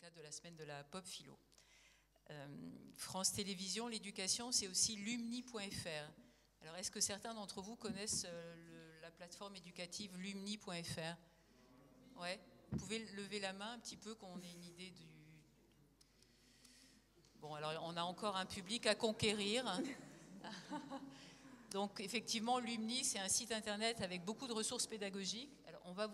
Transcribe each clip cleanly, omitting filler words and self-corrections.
cadre de la semaine de la pop philo. France Télévisions, l'éducation, c'est aussi lumni.fr. Alors, est-ce que certains d'entre vous connaissent la plateforme éducative lumni.fr? Ouais, vous pouvez lever la main un petit peu, qu'on ait une idée du... Bon, alors, on a encore un public à conquérir. Donc, effectivement, Lumni, c'est un site internet avec beaucoup de ressources pédagogiques. Alors, on va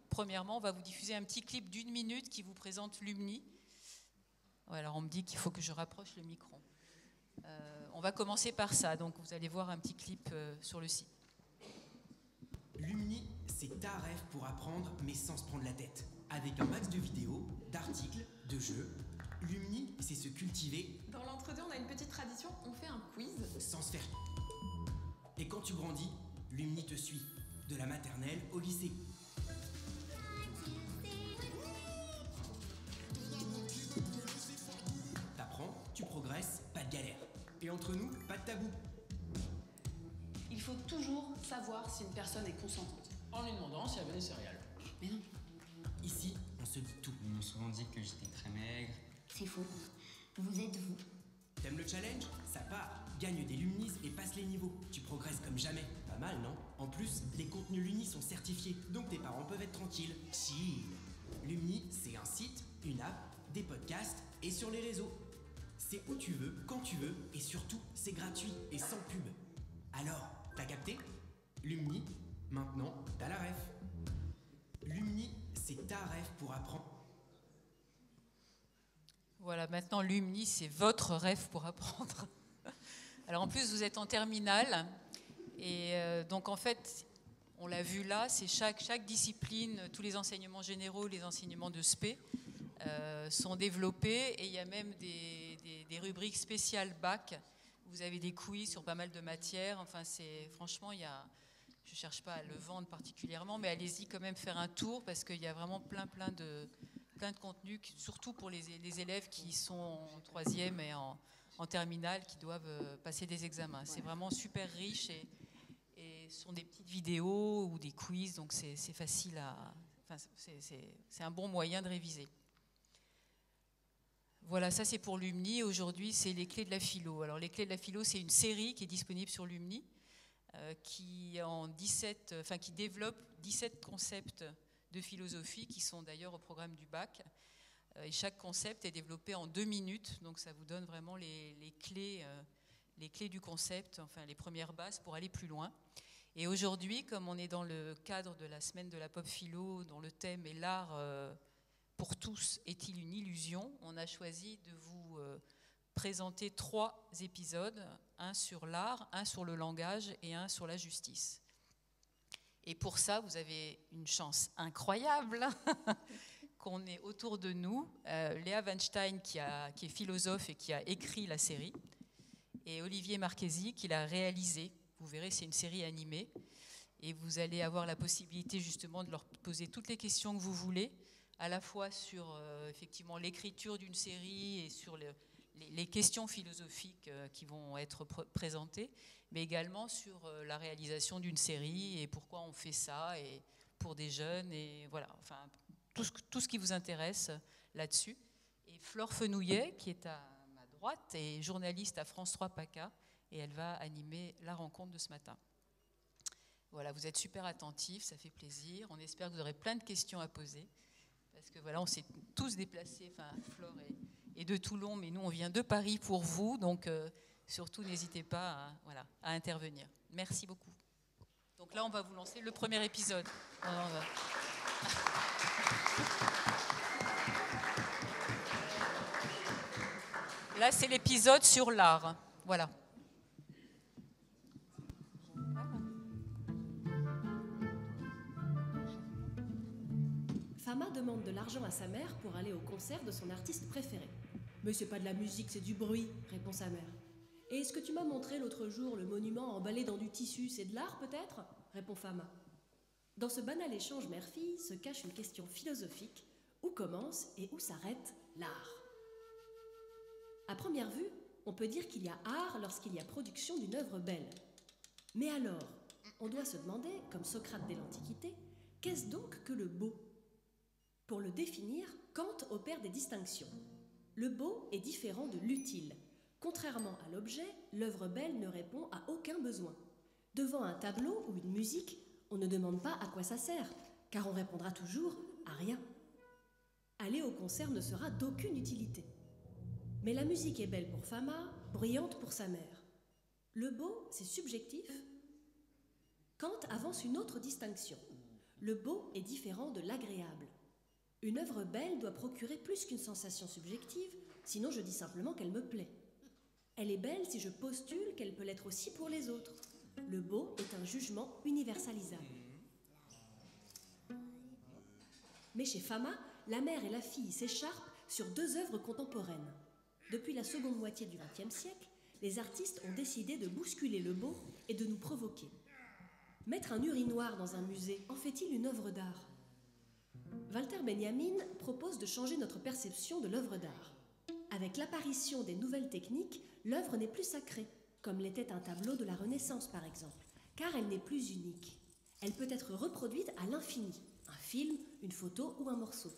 premièrement, on va vous diffuser un petit clip d'1 minute qui vous présente Lumni. Ouais, alors, on me dit qu'il faut que je rapproche le micro. On va commencer par ça. Donc, vous allez voir un petit clip sur le site. Lumni, c'est ta rêve pour apprendre, mais sans se prendre la tête. Avec un max de vidéos, d'articles, de jeux. Lumni, c'est se cultiver. Dans l'entre-deux, on a une petite tradition, on fait un quiz. Sans se faire. Et quand tu grandis, Lumni te suit. De la maternelle au lycée. T'apprends, tu progresses, pas de galère. Et entre nous, pas de tabou. Il faut toujours savoir si une personne est consentante. En lui demandant si elle veut des céréales. Mais non. Ici, on se dit tout. Ils m'ont souvent dit que j'étais très maigre. C'est faux. Vous êtes vous. T'aimes le challenge? Ça part. Gagne des Lumnis et passe les niveaux. Tu progresses comme jamais. Pas mal, non? En plus, les contenus Lumni sont certifiés, donc tes parents peuvent être tranquilles. Chill. Lumni, c'est un site, une app, des podcasts et sur les réseaux. C'est où tu veux, quand tu veux, et surtout, c'est gratuit et sans pub. Alors, t'as capté? Lumni, maintenant, t'as la ref. Lumni, c'est ta ref pour apprendre. Voilà, maintenant Lumni, c'est votre rêve pour apprendre. Alors en plus, vous êtes en terminale, et donc en fait, on l'a vu là, c'est chaque discipline, tous les enseignements généraux, les enseignements de spé sont développés, et il y a même des rubriques spéciales bac. Vous avez des quiz sur pas mal de matières. Enfin, franchement, je ne cherche pas à le vendre particulièrement, mais allez-y quand même faire un tour, parce qu'il y a vraiment plein de contenus, surtout pour les élèves qui sont en troisième et en terminale, qui doivent passer des examens. C'est vraiment super riche, et ce sont des petites vidéos ou des quiz, donc c'est facile c'est un bon moyen de réviser. Voilà, ça c'est pour Lumni. Aujourd'hui, c'est les clés de la philo. Alors, les clés de la philo, c'est une série qui est disponible sur Lumni, qui développe 17 concepts de philosophie qui sont d'ailleurs au programme du bac. Et chaque concept est développé en 2 minutes, donc ça vous donne vraiment les clés du concept, enfin les premières bases pour aller plus loin. Et aujourd'hui, comme on est dans le cadre de la semaine de la pop philo, dont le thème est l'art pour tous est-il une illusion, on a choisi de vous présenter 3 épisodes, un sur l'art, un sur le langage et un sur la justice. Et pour ça, vous avez une chance incroyable qu'on ait autour de nous Léa Weinstein, qui est philosophe et qui a écrit la série, et Olivier Marchesi, qui l'a réalisée. Vous verrez, c'est une série animée, et vous allez avoir la possibilité justement de leur poser toutes les questions que vous voulez, à la fois sur effectivement l'écriture d'une série et sur les questions philosophiques qui vont être présentées, mais également sur la réalisation d'une série et pourquoi on fait ça, et pour des jeunes, et voilà, enfin tout ce qui vous intéresse là-dessus. Et Flore Fenouillet, qui est à ma droite, est journaliste à France 3 PACA, et elle va animer la rencontre de ce matin. Voilà, vous êtes super attentifs, ça fait plaisir. On espère que vous aurez plein de questions à poser, parce que voilà, on s'est tous déplacés, enfin Flore est de Toulon, mais nous on vient de Paris pour vous, donc surtout n'hésitez pas à intervenir. Merci beaucoup. Donc là, on va vous lancer le premier épisode. Là, c'est l'épisode sur l'art. Voilà. Fama demande de l'argent à sa mère pour aller au concert de son artiste préféré. « Mais c'est pas de la musique, c'est du bruit », répond sa mère. « Et ce que tu m'as montré l'autre jour, le monument emballé dans du tissu, c'est de l'art peut-être » répond Fama. Dans ce banal échange mère-fille se cache une question philosophique. Où commence et où s'arrête l'art? À première vue, on peut dire qu'il y a art lorsqu'il y a production d'une œuvre belle. Mais alors, on doit se demander, comme Socrate dès l'Antiquité, qu'est-ce donc que le beau? Pour le définir, Kant opère des distinctions. Le beau est différent de l'utile. Contrairement à l'objet, l'œuvre belle ne répond à aucun besoin. Devant un tableau ou une musique, on ne demande pas à quoi ça sert, car on répondra toujours à rien. Aller au concert ne sera d'aucune utilité. Mais la musique est belle pour Fama, bruyante pour sa mère. Le beau, c'est subjectif. Kant avance une autre distinction. Le beau est différent de l'agréable. Une œuvre belle doit procurer plus qu'une sensation subjective, sinon je dis simplement qu'elle me plaît. Elle est belle si je postule qu'elle peut l'être aussi pour les autres. Le beau est un jugement universalisable. Mais chez Fama, la mère et la fille s'écharpent sur deux œuvres contemporaines. Depuis la seconde moitié du XXe siècle, les artistes ont décidé de bousculer le beau et de nous provoquer. Mettre un urinoir dans un musée en fait-il une œuvre d'art ? Walter Benjamin propose de changer notre perception de l'œuvre d'art. Avec l'apparition des nouvelles techniques, l'œuvre n'est plus sacrée, comme l'était un tableau de la Renaissance par exemple, car elle n'est plus unique. Elle peut être reproduite à l'infini, un film, une photo ou un morceau.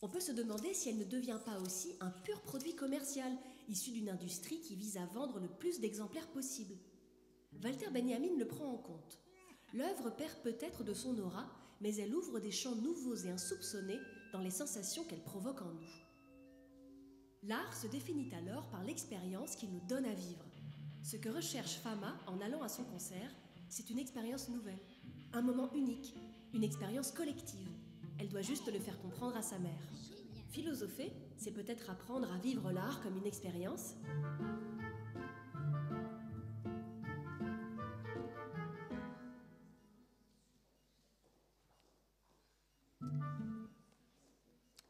On peut se demander si elle ne devient pas aussi un pur produit commercial, issu d'une industrie qui vise à vendre le plus d'exemplaires possible. Walter Benjamin le prend en compte. L'œuvre perd peut-être de son aura, mais elle ouvre des champs nouveaux et insoupçonnés dans les sensations qu'elle provoque en nous. L'art se définit alors par l'expérience qu'il nous donne à vivre. Ce que recherche Fama en allant à son concert, c'est une expérience nouvelle, un moment unique, une expérience collective. Elle doit juste le faire comprendre à sa mère. Philosopher, c'est peut-être apprendre à vivre l'art comme une expérience.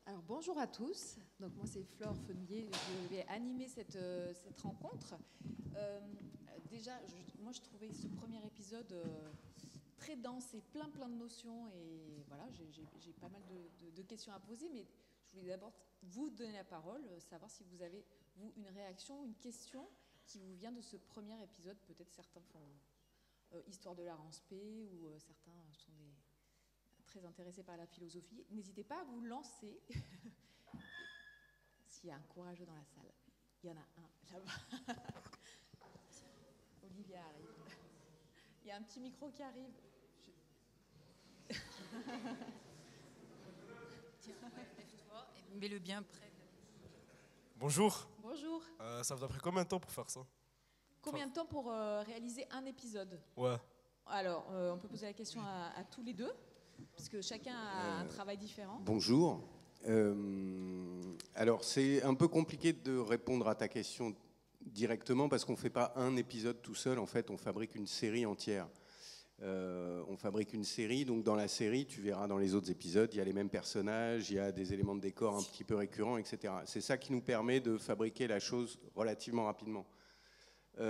Alors bonjour à tous, donc moi c'est Flore Fenouillet, je vais animer cette rencontre. Déjà, moi je trouvais ce premier épisode très dense et plein de notions et voilà, j'ai pas mal de questions à poser, mais je voulais d'abord vous donner la parole, savoir si vous avez, vous, une réaction, une question qui vous vient de ce premier épisode. Peut-être certains font histoire de l'art en spé ou certains sont très intéressés par la philosophie. N'hésitez pas à vous lancer. S'il y a un courageux dans la salle, il y en a un là-bas. Olivia arrive. Il y a un petit micro qui arrive. Tiens, lève-toi et mets-le bien près. Bonjour. Bonjour. Ça vous a pris combien de temps pour faire ça ? Combien de temps pour réaliser un épisode ? Ouais. Alors, on peut poser la question à tous les deux, parce que chacun a un travail différent. Bonjour. Alors, c'est un peu compliqué de répondre à ta question directement, parce qu'on ne fait pas un épisode tout seul. En fait, on fabrique une série entière. On fabrique une série, donc dans la série, tu verras dans les autres épisodes, il y a les mêmes personnages, il y a des éléments de décor un petit peu récurrents, etc. C'est ça qui nous permet de fabriquer la chose relativement rapidement. Il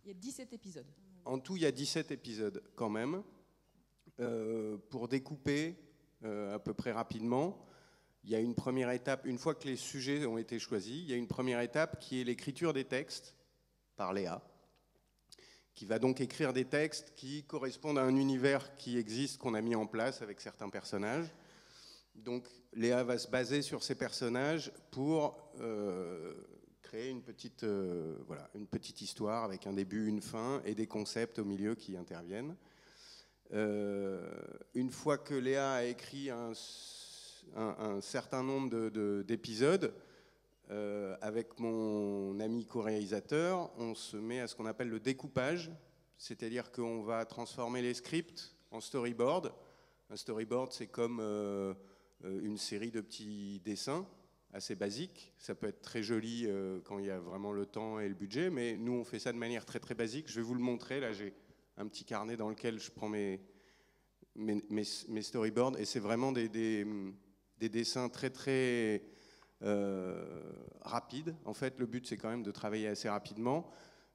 y a 17 épisodes. En tout, il y a 17 épisodes quand même. Pour découper à peu près rapidement, il y a une première étape, une fois que les sujets ont été choisis, il y a une première étape qui est l'écriture des textes par Léa, qui va donc écrire des textes qui correspondent à un univers qui existe, qu'on a mis en place avec certains personnages. Donc Léa va se baser sur ces personnages pour créer une petite histoire avec un début, une fin et des concepts au milieu qui interviennent. Une fois que Léa a écrit un certain nombre d'épisodes, avec mon ami co-réalisateur, on se met à ce qu'on appelle le découpage, c'est-à-dire qu'on va transformer les scripts en storyboard. Un storyboard, c'est comme une série de petits dessins assez basiques. Ça peut être très joli quand il y a vraiment le temps et le budget, mais nous, on fait ça de manière très très basique. Je vais vous le montrer. Là, j'ai un petit carnet dans lequel je prends mes storyboards, et c'est vraiment des dessins très très rapides. En fait, le but, c'est quand même de travailler assez rapidement.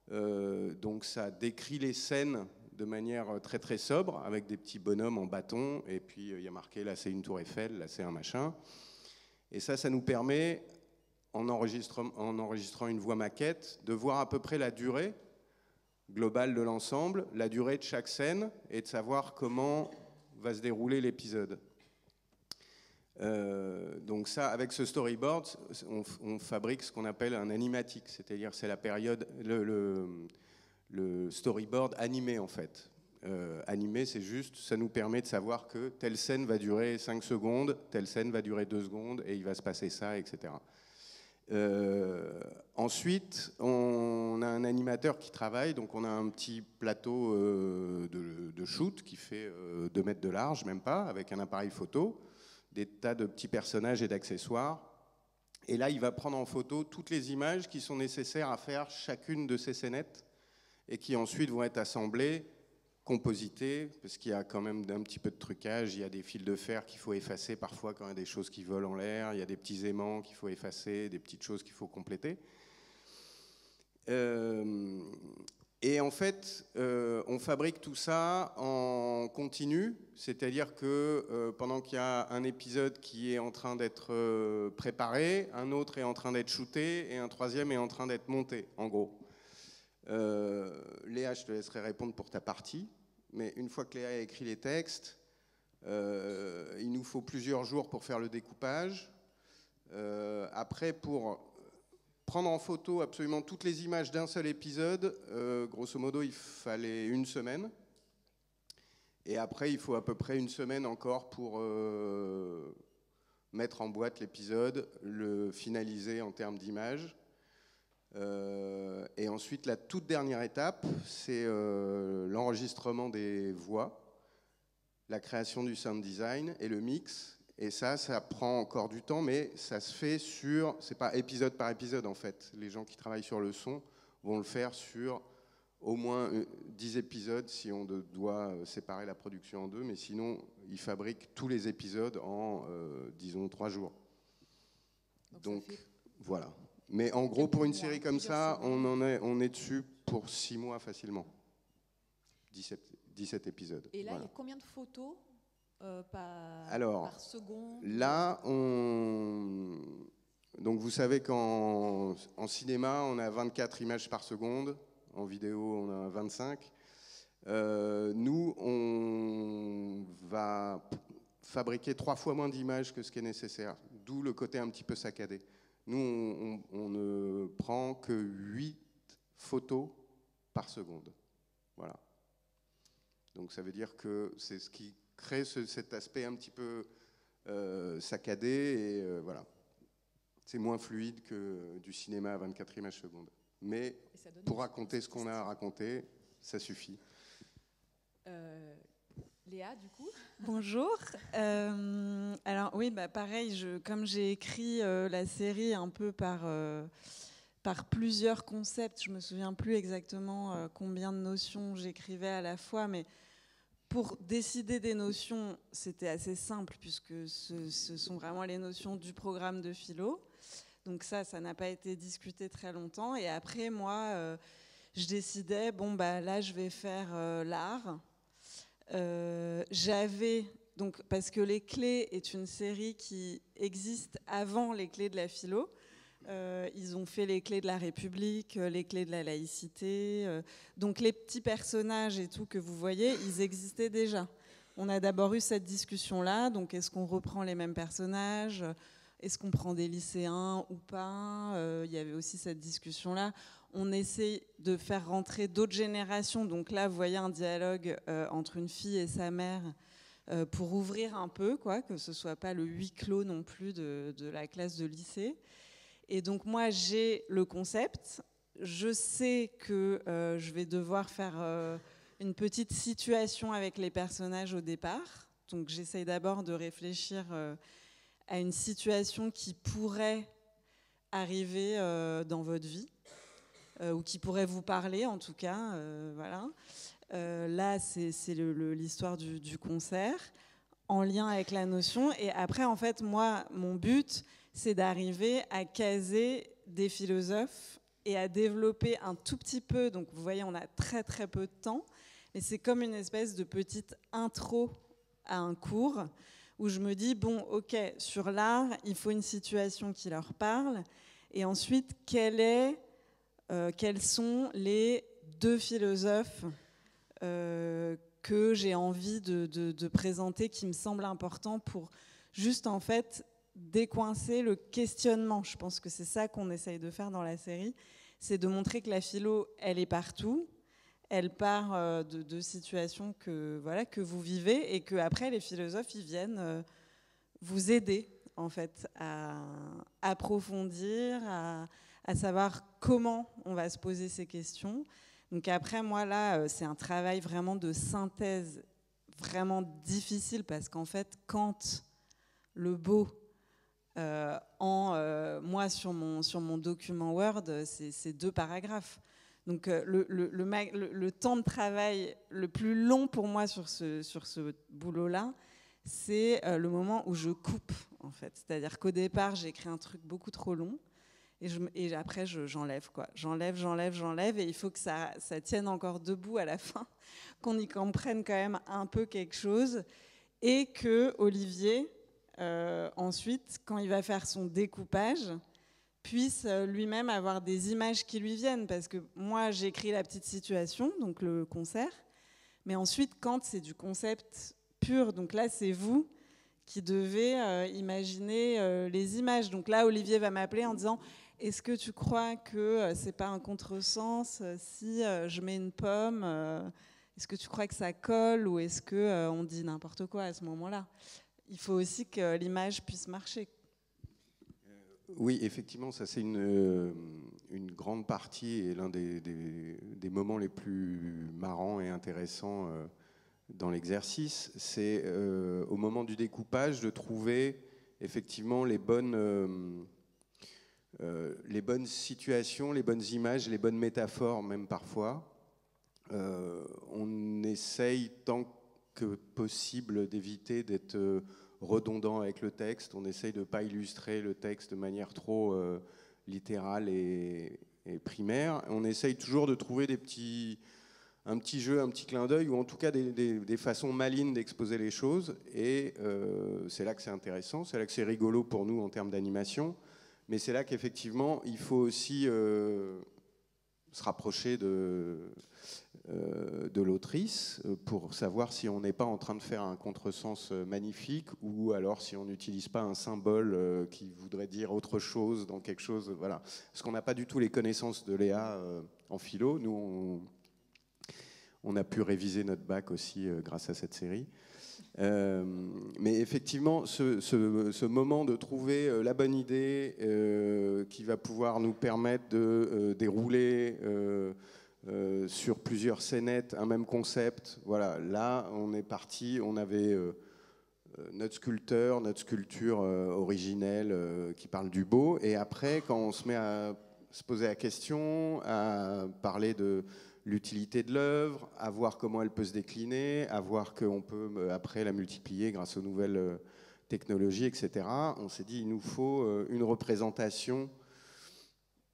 Donc ça décrit les scènes de manière très très sobre, avec des petits bonhommes en bâton, et puis il y a marqué là c'est une tour Eiffel, là c'est un machin. Et ça nous permet, en enregistrant une voix maquette, de voir à peu près la durée globale de l'ensemble, la durée de chaque scène, et de savoir comment va se dérouler l'épisode. Donc ça, avec ce storyboard, on fabrique ce qu'on appelle un animatique, c'est-à-dire c'est la période, le storyboard animé en fait. Animé, c'est juste, ça nous permet de savoir que telle scène va durer 5 secondes, telle scène va durer 2 secondes, et il va se passer ça, etc. Ensuite, on a un animateur qui travaille, donc on a un petit plateau de shoot qui fait 2 mètres de large, même pas, avec un appareil photo, des tas de petits personnages et d'accessoires. Et là, il va prendre en photo toutes les images qui sont nécessaires à faire chacune de ces scénettes et qui ensuite vont être assemblées, compositées, parce qu'il y a quand même un petit peu de trucage, il y a des fils de fer qu'il faut effacer parfois quand il y a des choses qui volent en l'air, il y a des petits aimants qu'il faut effacer, des petites choses qu'il faut compléter. Et en fait, on fabrique tout ça en continu, c'est-à-dire que pendant qu'il y a un épisode qui est en train d'être préparé, un autre est en train d'être shooté et un troisième est en train d'être monté, en gros. Léa, je te laisserai répondre pour ta partie, mais une fois que Léa a écrit les textes, il nous faut plusieurs jours pour faire le découpage. Après, pour prendre en photo absolument toutes les images d'un seul épisode, grosso modo, il fallait 1 semaine. Et après, il faut à peu près 1 semaine encore pour mettre en boîte l'épisode, le finaliser en termes d'images. Et ensuite, la toute dernière étape, c'est l'enregistrement des voix, la création du sound design et le mix. Et ça prend encore du temps, mais ça se fait c'est pas épisode par épisode en fait. Les gens qui travaillent sur le son vont le faire sur au moins 10 épisodes si on doit séparer la production en 2, mais sinon, ils fabriquent tous les épisodes en, disons, 3 jours. Donc voilà. Mais en gros, pour une série comme ça, on est dessus pour 6 mois facilement. 17 épisodes. Et là, voilà. il y a combien de photos par seconde? Là, donc vous savez qu'en cinéma, on a 24 images par seconde. En vidéo, on a 25. Nous, on va fabriquer 3 fois moins d'images que ce qui est nécessaire. D'où le côté un petit peu saccadé. Nous, on ne prend que 8 photos par seconde. Voilà. Donc ça veut dire que c'est ce qui crée cet aspect un petit peu saccadé et voilà. C'est moins fluide que du cinéma à 24 images secondes. Mais pour raconter ce qu'on a à raconter, ça suffit. Léa, du coup. Bonjour. Alors oui, pareil, comme j'ai écrit la série un peu par plusieurs concepts, je me souviens plus exactement combien de notions j'écrivais à la fois, mais pour décider des notions, c'était assez simple puisque ce sont vraiment les notions du programme de philo. Donc ça n'a pas été discuté très longtemps. Et après, moi, je décidais, là, je vais faire l'art. Donc, parce que Les Clés est une série qui existe avant Les Clés de la philo. Ils ont fait Les Clés de la République, Les Clés de la laïcité. Donc les petits personnages et tout que vous voyez, ils existaient déjà. On a d'abord eu cette discussion-là. Donc est-ce qu'on reprend les mêmes personnages ? Est-ce qu'on prend des lycéens ou pas ? Il y avait aussi cette discussion-là. On essaie de faire rentrer d'autres générations. Donc là, vous voyez un dialogue entre une fille et sa mère pour ouvrir un peu, que ce ne soit pas le huis clos non plus de la classe de lycée. Et donc moi, j'ai le concept. Je sais que je vais devoir faire une petite situation avec les personnages au départ. Donc j'essaye d'abord de réfléchir à une situation qui pourrait arriver dans votre vie, ou qui pourrait vous parler en tout cas. Voilà. Là, c'est l'histoire du concert, en lien avec la notion. Et après, en fait, moi, mon but, c'est d'arriver à caser des philosophes et à développer un tout petit peu. Donc, vous voyez, on a très, très peu de temps. Mais c'est comme une espèce de petite intro à un cours où je me dis, ok, sur l'art, il faut une situation qui leur parle. Et ensuite, quels sont les 2 philosophes que j'ai envie de présenter, qui me semblent importants pour juste en fait décoincer le questionnement. Je pense que c'est ça qu'on essaye de faire dans la série, c'est de montrer que la philo, elle est partout, elle part de situations que vous vivez et que après les philosophes ils viennent vous aider en fait à approfondir, à savoir comment on va se poser ces questions. Donc après moi là c'est un travail vraiment de synthèse vraiment difficile parce qu'en fait quand le beau moi sur mon document Word c'est 2 paragraphes. Donc le temps de travail le plus long pour moi sur ce boulot-là, c'est le moment où je coupe, en fait. C'est-à-dire qu'au départ, j'écris un truc beaucoup trop long, et après, j'enlève, quoi. J'enlève, et il faut que ça tienne encore debout à la fin, qu'on y comprenne quand même un peu quelque chose, et que Olivier, ensuite, quand il va faire son découpage, puisse lui-même avoir des images qui lui viennent, parce que moi j'écris la petite situation, donc le concert, mais ensuite quand c'est du concept pur, donc là c'est vous qui devez imaginer les images. Donc là Olivier va m'appeler en disant est-ce que tu crois que c'est pas un contresens si je mets une pomme, est-ce que tu crois que ça colle, ou est-ce que on dit n'importe quoi à ce moment-là? Il faut aussi que l'image puisse marcher. Oui, effectivement, ça c'est une grande partie et l'un des moments les plus marrants et intéressants dans l'exercice. C'est au moment du découpage de trouver effectivement les bonnes situations, les bonnes images, les bonnes métaphores même parfois. On essaye tant que possible d'éviter d'être redondant avec le texte. On essaye de ne pas illustrer le texte de manière trop littérale et primaire. On essaye toujours de trouver un petit jeu, un petit clin d'œil, ou en tout cas des façons malines d'exposer les choses. Et c'est là que c'est intéressant, c'est là que c'est rigolo pour nous en termes d'animation. Mais c'est là qu'effectivement, il faut aussi se rapprocher de l'autrice pour savoir si on n'est pas en train de faire un contresens magnifique, ou alors si on n'utilise pas un symbole qui voudrait dire autre chose dans quelque chose. Voilà. Parce qu'on n'a pas du tout les connaissances de Léa en philo. Nous, on a pu réviser notre bac aussi grâce à cette série. Mais effectivement, ce moment de trouver la bonne idée qui va pouvoir nous permettre de dérouler sur plusieurs scénettes un même concept, voilà, là on est parti, on avait notre sculpture originelle qui parle du beau, et après quand on se met à se poser la question, à parler de l'utilité de l'œuvre, à voir comment elle peut se décliner, à voir qu'on peut après la multiplier grâce aux nouvelles technologies, etc. On s'est dit il nous faut une représentation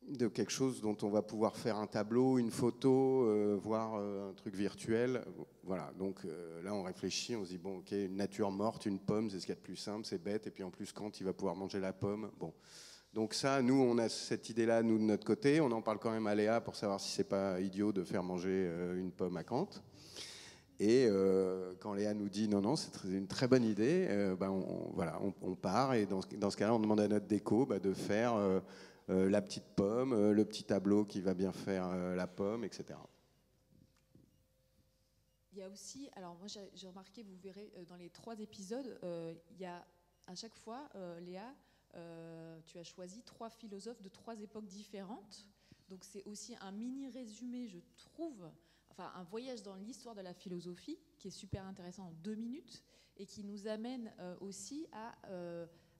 de quelque chose dont on va pouvoir faire un tableau, une photo, voire un truc virtuel. Voilà, donc là on réfléchit, on se dit bon ok, une nature morte, une pomme, c'est ce qu'il y a de plus simple, c'est bête, et puis en plus quand il va pouvoir manger la pomme, bon. Donc ça, nous on a cette idée-là, nous de notre côté, on en parle quand même à Léa pour savoir si c'est pas idiot de faire manger une pomme à Kant. Et quand Léa nous dit non, c'est une très bonne idée, on part, et dans ce cas-là on demande à notre déco de faire la petite pomme, le petit tableau qui va bien faire la pomme, etc. Il y a aussi, alors moi j'ai remarqué, vous verrez dans les 3 épisodes, il y a à chaque fois, Léa, tu as choisi 3 philosophes de 3 époques différentes. Donc c'est aussi un mini résumé, je trouve, enfin un voyage dans l'histoire de la philosophie qui est super intéressant en 2 minutes et qui nous amène aussi à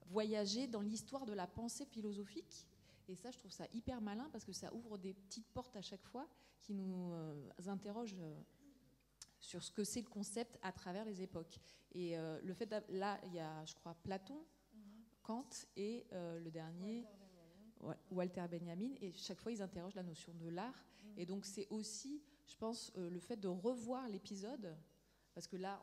voyager dans l'histoire de la pensée philosophique. Et ça, je trouve ça hyper malin parce que ça ouvre des petites portes à chaque fois qui nous interrogent sur ce que c'est le concept à travers les époques. Et le fait là, il y a, je crois, Platon, Kant et le dernier, Walter Benjamin. Et chaque fois, ils interrogent la notion de l'art. Et donc, c'est aussi, je pense, le fait de revoir l'épisode, parce que là,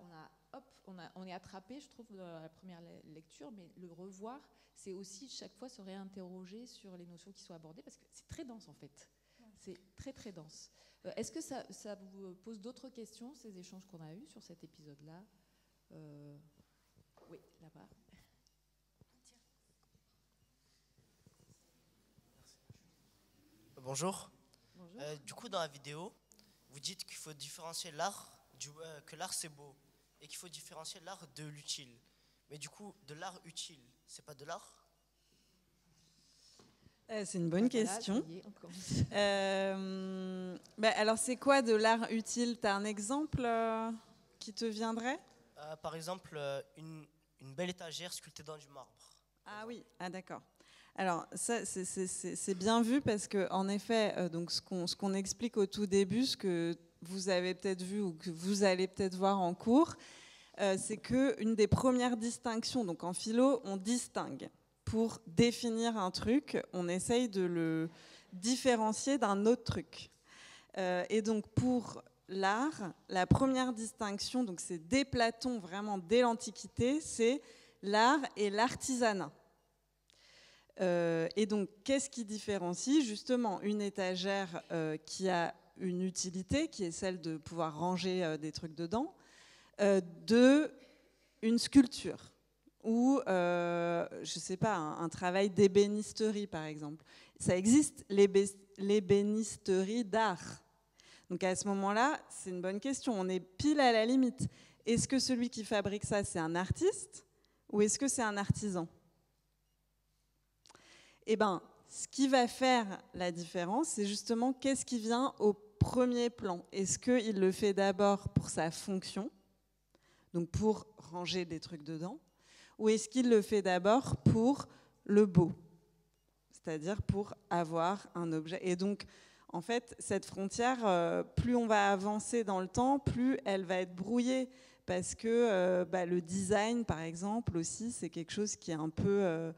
on est attrapé, je trouve, dans la première lecture, mais le revoir, c'est aussi chaque fois se réinterroger sur les notions qui sont abordées, parce que c'est très dense en fait. C'est très très dense. Est-ce que ça vous pose d'autres questions, ces échanges qu'on a eus sur cet épisode-là? Oui, là-bas. Bonjour. Bonjour. Du coup, dans la vidéo, vous dites qu'il faut différencier l'art, que l'art c'est beau, et qu'il faut différencier l'art de l'utile. Mais du coup, de l'art utile, c'est pas de l'art? C'est une bonne question. Alors, c'est quoi de l'art utile? Tu as un exemple qui te viendrait? Par exemple, une belle étagère sculptée dans du marbre. Ah oui, d'accord. Alors, ça, c'est bien vu parce qu'en effet, donc ce qu'on explique au tout début, ce que vous avez peut-être vu ou que vous allez peut-être voir en cours, c'est qu'une des premières distinctions, donc en philo, on distingue. Pour définir un truc, on essaye de le différencier d'un autre truc. Et donc pour l'art, la première distinction, donc c'est dès Platon, vraiment dès l'Antiquité, c'est l'art et l'artisanat. Et donc qu'est-ce qui différencie justement une étagère qui a une utilité, qui est celle de pouvoir ranger des trucs dedans, de une sculpture ou, je ne sais pas, un travail d'ébénisterie, par exemple. Ça existe, l'ébénisterie d'art. Donc à ce moment-là, c'est une bonne question. On est pile à la limite. Est-ce que celui qui fabrique ça, c'est un artiste ou est-ce que c'est un artisan? Eh bien, ce qui va faire la différence, c'est justement qu'est-ce qui vient au premier plan. Est-ce qu'il le fait d'abord pour sa fonction, donc pour ranger des trucs dedans, ou est-ce qu'il le fait d'abord pour le beau, c'est-à-dire pour avoir un objet? Et donc, en fait, cette frontière, plus on va avancer dans le temps, plus elle va être brouillée, parce que le design, par exemple, aussi, c'est quelque chose qui est un peu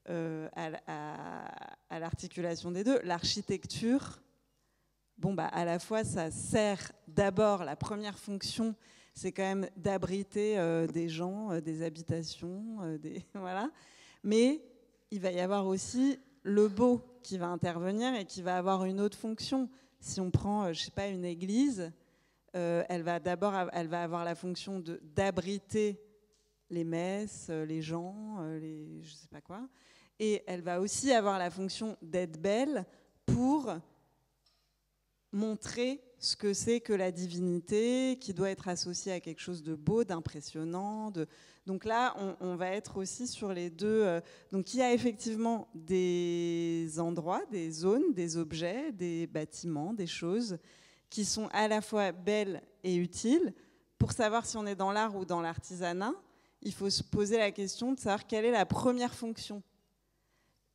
à l'articulation des deux. L'architecture, à la fois, ça sert d'abord, la première fonction, c'est quand même d'abriter des gens, des habitations, voilà. Mais il va y avoir aussi le beau qui va intervenir et qui va avoir une autre fonction. Si on prend, je sais pas, une église, elle va avoir la fonction d'abriter les messes, les gens, je sais pas quoi. Et elle va aussi avoir la fonction d'être belle pour montrer ce que c'est que la divinité, qui doit être associée à quelque chose de beau, d'impressionnant. Donc là, on va être aussi sur les deux. Donc il y a effectivement des endroits, des zones, des objets, des bâtiments, des choses qui sont à la fois belles et utiles. Pour savoir si on est dans l'art ou dans l'artisanat, il faut se poser la question de savoir quelle est la première fonction.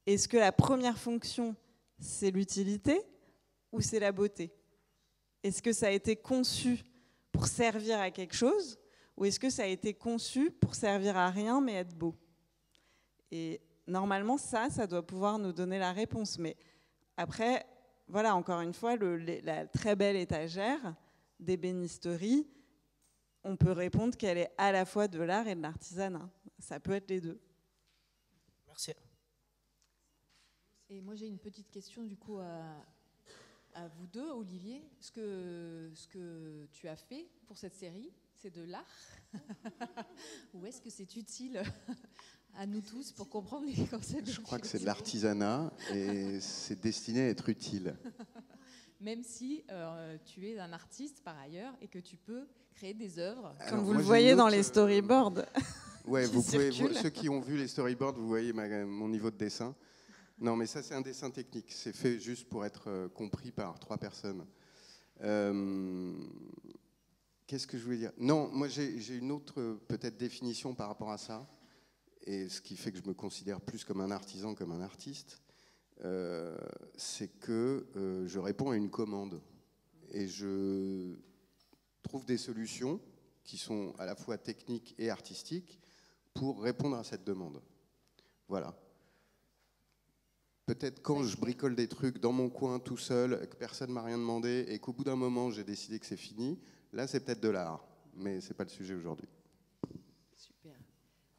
Est-ce que la première fonction, c'est l'utilité ou c'est la beauté? Est-ce que ça a été conçu pour servir à quelque chose ou est-ce que ça a été conçu pour servir à rien mais être beau? Et normalement, ça doit pouvoir nous donner la réponse. Mais après, voilà, encore une fois, la très belle étagère d'ébénisterie, on peut répondre qu'elle est à la fois de l'art et de l'artisanat. Ça peut être les deux. Merci. Et moi, j'ai une petite question du coup à vous deux, Olivier. Ce que tu as fait pour cette série, c'est de l'art ou est-ce que c'est utile à nous tous pour comprendre les concepts? Je crois que c'est de l'artisanat et c'est destiné à être utile. Même si tu es un artiste par ailleurs et que tu peux créer des œuvres. Comme vous le voyez dans les storyboards. Ouais, ceux qui ont vu les storyboards, vous voyez mon niveau de dessin. Non, mais ça, c'est un dessin technique. C'est fait juste pour être compris par 3 personnes. Qu'est-ce que je voulais dire? Non, moi, j'ai une autre, peut-être, définition par rapport à ça. Et ce qui fait que je me considère plus comme un artisan, comme un artiste, c'est que je réponds à une commande. Et je trouve des solutions qui sont à la fois techniques et artistiques pour répondre à cette demande. Voilà. Peut-être quand je bricole des trucs dans mon coin tout seul, que personne ne m'a rien demandé et qu'au bout d'un moment j'ai décidé que c'est fini, là c'est peut-être de l'art, mais ce n'est pas le sujet aujourd'hui. Super.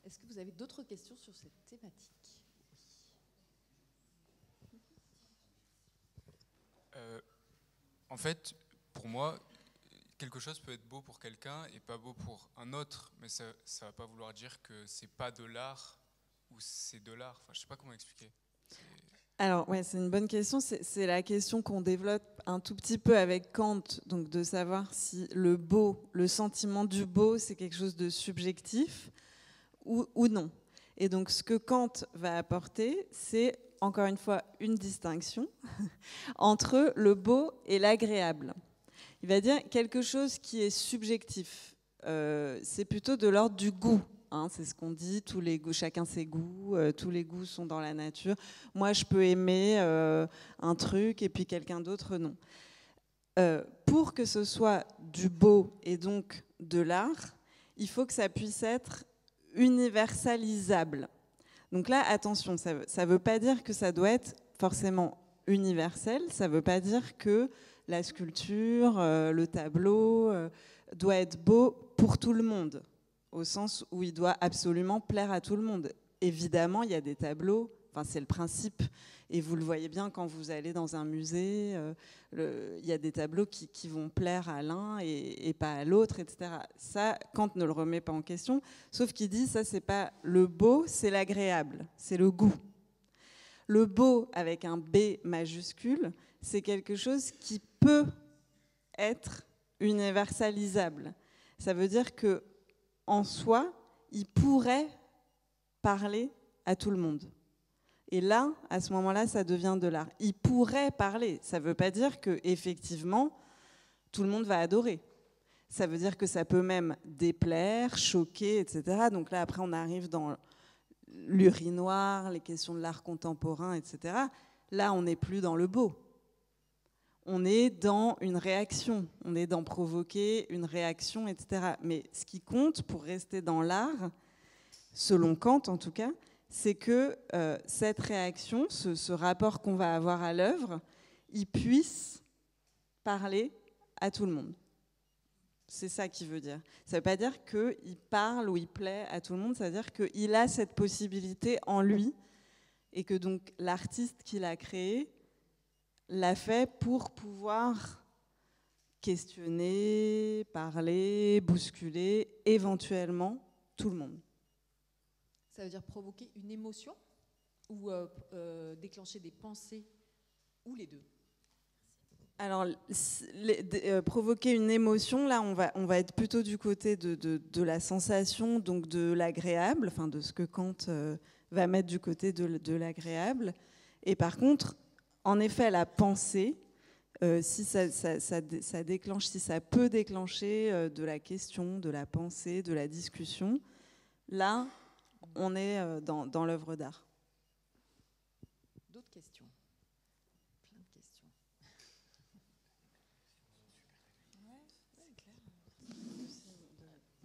Est-ce que vous avez d'autres questions sur cette thématique? En fait, pour moi, quelque chose peut être beau pour quelqu'un et pas beau pour un autre, mais ça ne va pas vouloir dire que c'est pas de l'art ou c'est de l'art. Enfin, je sais pas comment expliquer. Alors, ouais, c'est une bonne question. C'est la question qu'on développe un tout petit peu avec Kant, donc de savoir si le beau, le sentiment du beau, c'est quelque chose de subjectif ou non. Et donc, ce que Kant va apporter, c'est encore une fois une distinction entre le beau et l'agréable. Il va dire quelque chose qui est subjectif. C'est plutôt de l'ordre du goût. C'est ce qu'on dit, tous les goûts, chacun ses goûts, tous les goûts sont dans la nature. Moi, je peux aimer un truc et puis quelqu'un d'autre, non. Pour que ce soit du beau et donc de l'art, il faut que ça puisse être universalisable. Donc là, attention, ça ne veut pas dire que ça doit être forcément universel, ça ne veut pas dire que la sculpture, le tableau doit être beau pour tout le monde, au sens où il doit absolument plaire à tout le monde. Évidemment, il y a des tableaux, c'est le principe, et vous le voyez bien quand vous allez dans un musée, il y a des tableaux qui vont plaire à l'un et pas à l'autre, etc. Ça, Kant ne le remet pas en question, sauf qu'il dit, ça, c'est pas le beau, c'est l'agréable, c'est le goût. Le beau, avec un B majuscule, c'est quelque chose qui peut être universalisable. Ça veut dire que en soi, il pourrait parler à tout le monde. Et là, à ce moment-là, ça devient de l'art. Il pourrait parler. Ça ne veut pas dire qu'effectivement, tout le monde va adorer. Ça veut dire que ça peut même déplaire, choquer, etc. Donc là, après, on arrive dans l'urinoir, les questions de l'art contemporain, etc. Là, on n'est plus dans le beau. On est dans une réaction, on est dans provoquer une réaction, etc. Mais ce qui compte pour rester dans l'art, selon Kant en tout cas, c'est que cette réaction, ce rapport qu'on va avoir à l'œuvre, il puisse parler à tout le monde. C'est ça qu'il veut dire. Ça ne veut pas dire qu'il parle ou il plaît à tout le monde, ça veut dire qu'il a cette possibilité en lui et que donc l'artiste qui l'a créé l'a fait pour pouvoir questionner, parler, bousculer, éventuellement, tout le monde. Ça veut dire provoquer une émotion ou déclencher des pensées, ou les deux? Alors, provoquer une émotion, là, on va être plutôt du côté de la sensation, donc de l'agréable, de ce que Kant va mettre du côté de l'agréable. Et par contre, en effet, la pensée, si ça déclenche, si ça peut déclencher de la question, de la pensée, de la discussion, là, on est dans l'œuvre d'art. D'autres questions? Plein de questions.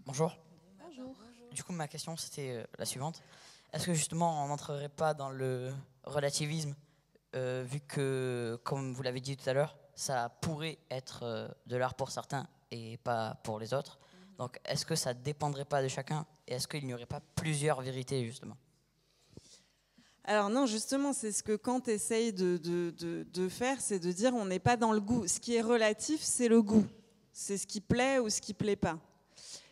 Bonjour. Bonjour. Du coup, ma question, c'était la suivante. Est-ce que justement, on n'entrerait pas dans le relativisme, vu que, comme vous l'avez dit tout à l'heure, ça pourrait être de l'art pour certains et pas pour les autres. Donc, est-ce que ça ne dépendrait pas de chacun? Et est-ce qu'il n'y aurait pas plusieurs vérités, justement? Alors non, justement, c'est ce que Kant essaye de faire, c'est de dire on n'est pas dans le goût. Ce qui est relatif, c'est le goût. C'est ce qui plaît ou ce qui ne plaît pas.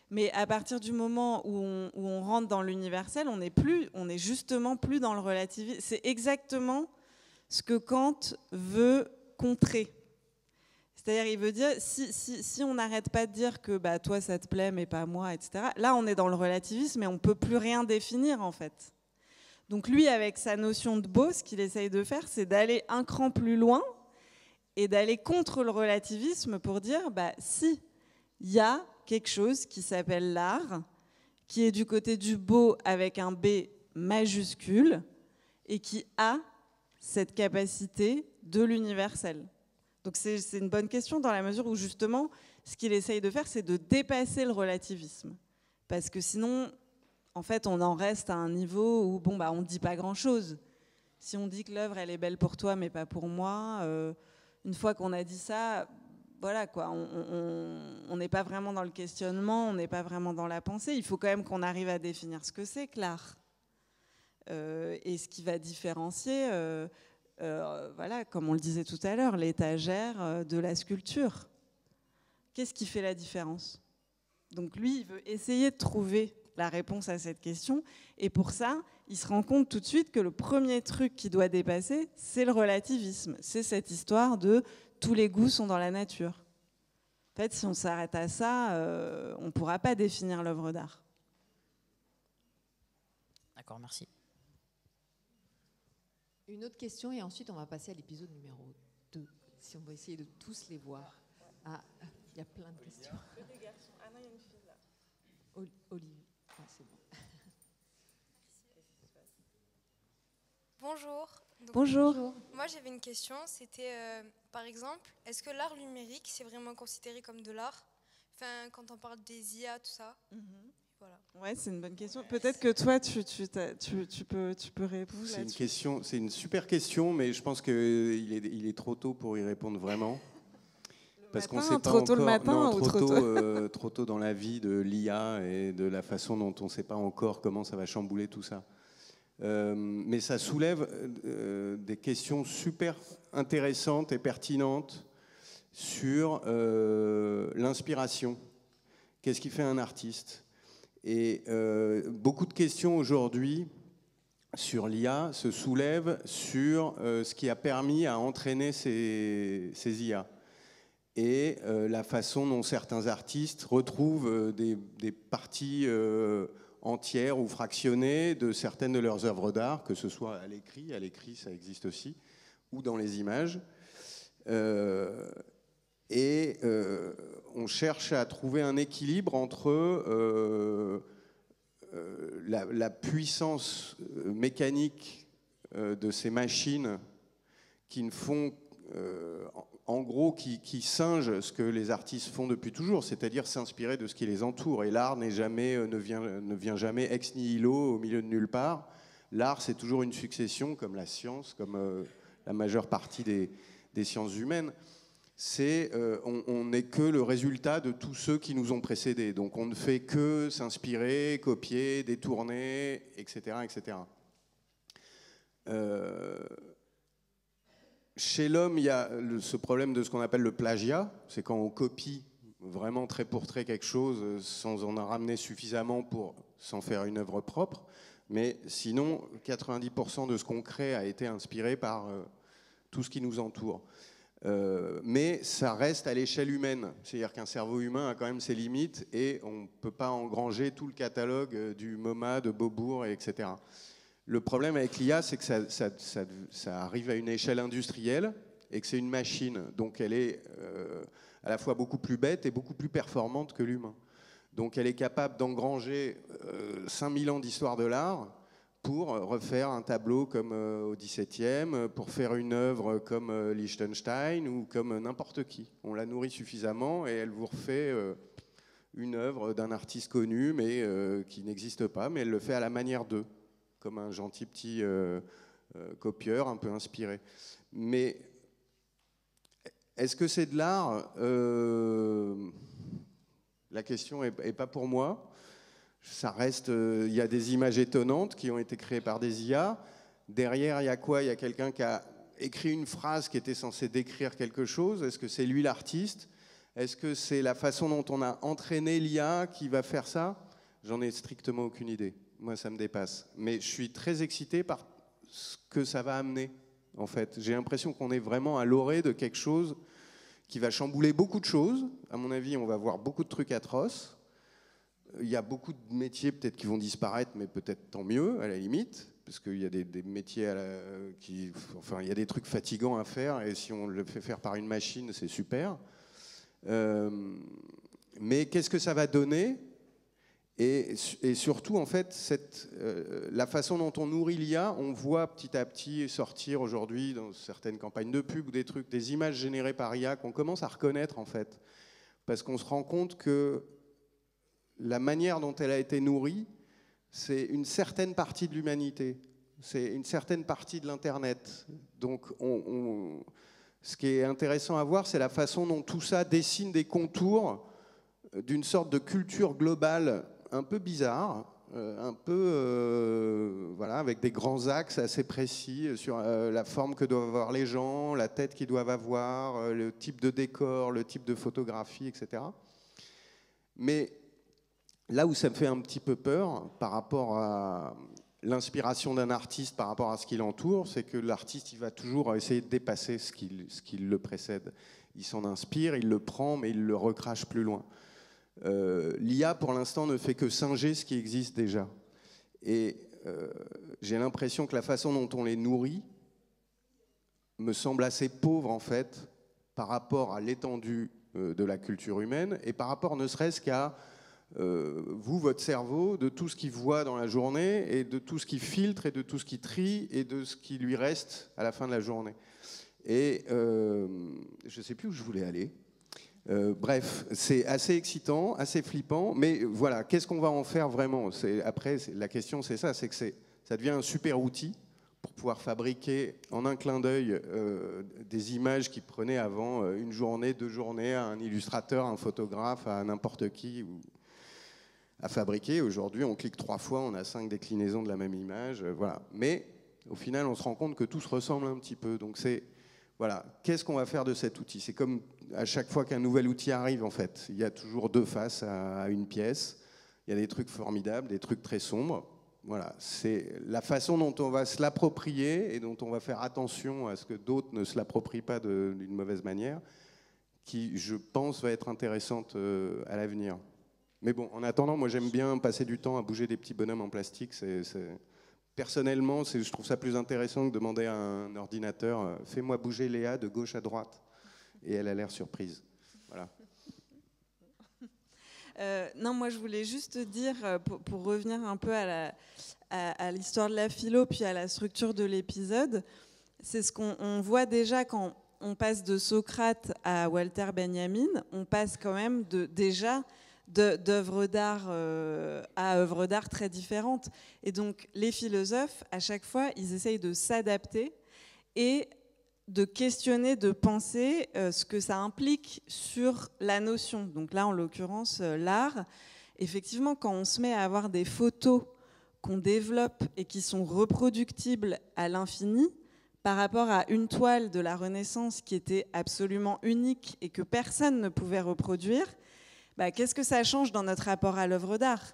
Mais à partir du moment où on rentre dans l'universel, on est justement plus dans le relativisme. C'est exactement ce que Kant veut contrer. C'est-à-dire, il veut dire, si on n'arrête pas de dire que toi, ça te plaît, mais pas moi, etc., là, on est dans le relativisme et on ne peut plus rien définir, en fait. Donc lui, avec sa notion de beau, ce qu'il essaye de faire, c'est d'aller un cran plus loin et d'aller contre le relativisme pour dire, si, il y a quelque chose qui s'appelle l'art, qui est du côté du beau avec un B majuscule et qui a cette capacité de l'universel. Donc c'est une bonne question dans la mesure où justement, ce qu'il essaye de faire, c'est de dépasser le relativisme. Parce que sinon, en fait, on en reste à un niveau où on ne dit pas grand-chose. Si on dit que l'œuvre, elle est belle pour toi, mais pas pour moi, une fois qu'on a dit ça, voilà quoi, on n'est pas vraiment dans le questionnement, on n'est pas vraiment dans la pensée. Il faut quand même qu'on arrive à définir ce que c'est que l'art. Et ce qui va différencier... voilà, comme on le disait tout à l'heure, l'étagère de la sculpture. Qu'est-ce qui fait la différence? Donc lui, il veut essayer de trouver la réponse à cette question. Et pour ça, il se rend compte tout de suite que le premier truc qu'il doit dépasser, c'est le relativisme. C'est cette histoire de tous les goûts sont dans la nature. En fait, si on s'arrête à ça, on ne pourra pas définir l'œuvre d'art. D'accord, merci. Une autre question et ensuite on va passer à l'épisode numéro 2, si on va essayer de tous les voir. Ah, il y a plein de questions. Des garçons. Ah non, il y a une fille là. Olivier, ah, c'est bon. Bonjour. Donc, Bonjour. Moi j'avais une question, c'était par exemple, est-ce que l'art numérique c'est vraiment considéré comme de l'art? Enfin, quand on parle des IA, tout ça. Voilà. Ouais, c'est une bonne question. Peut-être que toi, tu peux répondre là-dessus. C'est une super question, mais je pense qu'il est trop tôt pour y répondre vraiment. Parce qu'on sait pas trop tôt encore, le matin ou trop tôt trop tôt dans la vie de l'IA et de la façon dont on ne sait pas encore comment ça va chambouler tout ça. Mais ça soulève des questions super intéressantes et pertinentes sur l'inspiration. Qu'est-ce qui fait un artiste? Et beaucoup de questions aujourd'hui sur l'IA se soulèvent sur ce qui a permis à entraîner ces IA. Et la façon dont certains artistes retrouvent des parties entières ou fractionnées de certaines de leurs œuvres d'art, que ce soit à l'écrit ça existe aussi, ou dans les images. On cherche à trouver un équilibre entre la puissance mécanique de ces machines qui ne font en gros, qui singent ce que les artistes font depuis toujours, c'est-à-dire s'inspirer de ce qui les entoure. Et l'art ne vient jamais ex nihilo au milieu de nulle part. L'art, c'est toujours une succession, comme la science, comme la majeure partie des sciences humaines. On n'est que le résultat de tous ceux qui nous ont précédés. Donc on ne fait que s'inspirer, copier, détourner, etc. etc. Chez l'homme, il y a ce problème de ce qu'on appelle le plagiat. C'est quand on copie vraiment trait pour trait quelque chose sans en ramener suffisamment pour s'en faire une œuvre propre. Mais sinon, 90% de ce qu'on crée a été inspiré par tout ce qui nous entoure. Mais ça reste à l'échelle humaine. C'est-à-dire qu'un cerveau humain a quand même ses limites et on ne peut pas engranger tout le catalogue du MoMA, de Beaubourg, etc. Le problème avec l'IA, c'est que ça arrive à une échelle industrielle et que c'est une machine. Donc elle est à la fois beaucoup plus bête et beaucoup plus performante que l'humain. Donc elle est capable d'engranger 5000 ans d'histoire de l'art pour refaire un tableau comme au XVIIe, pour faire une œuvre comme Liechtenstein ou comme n'importe qui. On la nourrit suffisamment et elle vous refait une œuvre d'un artiste connu mais qui n'existe pas, mais elle le fait à la manière d'eux, comme un gentil petit copieur un peu inspiré. Mais est-ce que c'est de l'art? La question n'est pas pour moi. Ça reste, y a des images étonnantes qui ont été créées par des IA. Derrière, il y a quoi? Il y a quelqu'un qui a écrit une phrase qui était censée décrire quelque chose. Est-ce que c'est lui l'artiste? Est-ce que c'est la façon dont on a entraîné l'IA qui va faire ça? J'en ai strictement aucune idée. Moi, ça me dépasse. Mais je suis très excité par ce que ça va amener, en fait. J'ai l'impression qu'on est vraiment à l'orée de quelque chose qui va chambouler beaucoup de choses. À mon avis, on va voir beaucoup de trucs atroces. Il y a beaucoup de métiers peut-être qui vont disparaître, mais peut-être tant mieux, à la limite, parce qu'il y a des métiers il y a des trucs fatigants à faire, et si on le fait faire par une machine, c'est super. Mais qu'est-ce que ça va donner? Et surtout, en fait, la façon dont on nourrit l'IA, on voit petit à petit sortir aujourd'hui dans certaines campagnes de pub ou des images générées par IA qu'on commence à reconnaître, en fait. Parce qu'on se rend compte que la manière dont elle a été nourrie, c'est une certaine partie de l'humanité. C'est une certaine partie de l'Internet. Donc, ce qui est intéressant à voir, c'est la façon dont tout ça dessine des contours d'une sorte de culture globale un peu bizarre, avec des grands axes assez précis sur la forme que doivent avoir les gens, la tête qu'ils doivent avoir, le type de décor, le type de photographie, etc. Mais Là où ça me fait un petit peu peur par rapport à l'inspiration d'un artiste, par rapport à ce qui l'entoure, c'est que l'artiste il va toujours essayer de dépasser ce qui le précède. Il s'en inspire, il le prend, mais il le recrache plus loin. L'IA, pour l'instant, ne fait que singer ce qui existe déjà. Et j'ai l'impression que la façon dont on les nourrit me semble assez pauvre, en fait, par rapport à l'étendue de la culture humaine et par rapport ne serait-ce qu'à vous, votre cerveau, de tout ce qu'il voit dans la journée et de tout ce qu'il filtre et de tout ce qu'il trie et de ce qui lui reste à la fin de la journée. Et je ne sais plus où je voulais aller. Bref, c'est assez excitant, assez flippant, mais voilà, qu'est-ce qu'on va en faire vraiment ? Après, la question, c'est ça, c'est que ça devient un super outil pour pouvoir fabriquer en un clin d'œil des images qui prenaient avant une journée, 2 journées, à un illustrateur, un photographe, à n'importe qui à fabriquer. Aujourd'hui, on clique 3 fois, on a 5 déclinaisons de la même image, voilà. Mais au final, on se rend compte que tout se ressemble un petit peu. Donc voilà, qu'est-ce qu'on va faire de cet outil ? C'est comme à chaque fois qu'un nouvel outil arrive, en fait. Il y a toujours 2 faces à une pièce. Il y a des trucs formidables, des trucs très sombres. Voilà, c'est la façon dont on va se l'approprier et dont on va faire attention à ce que d'autres ne se l'approprient pas d'une mauvaise manière, qui, je pense, va être intéressante à l'avenir. Mais bon, en attendant, moi j'aime bien passer du temps à bouger des petits bonhommes en plastique. Personnellement, je trouve ça plus intéressant que demander à un ordinateur « Fais-moi bouger Léa de gauche à droite ». Et elle a l'air surprise. Voilà. Non, moi je voulais juste dire, pour revenir un peu à l'histoire de la philo, puis à la structure de l'épisode, c'est ce qu'on voit déjà quand on passe de Socrate à Walter Benjamin, on passe quand même déjà d'œuvres d'art à œuvres d'art très différentes. Et donc les philosophes, à chaque fois, ils essayent de s'adapter et de questionner, de penser ce que ça implique sur la notion. Donc là, en l'occurrence, l'art. Effectivement, quand on se met à avoir des photos qu'on développe et qui sont reproductibles à l'infini, par rapport à une toile de la Renaissance qui était absolument unique et que personne ne pouvait reproduire, qu'est-ce que ça change dans notre rapport à l'œuvre d'art ?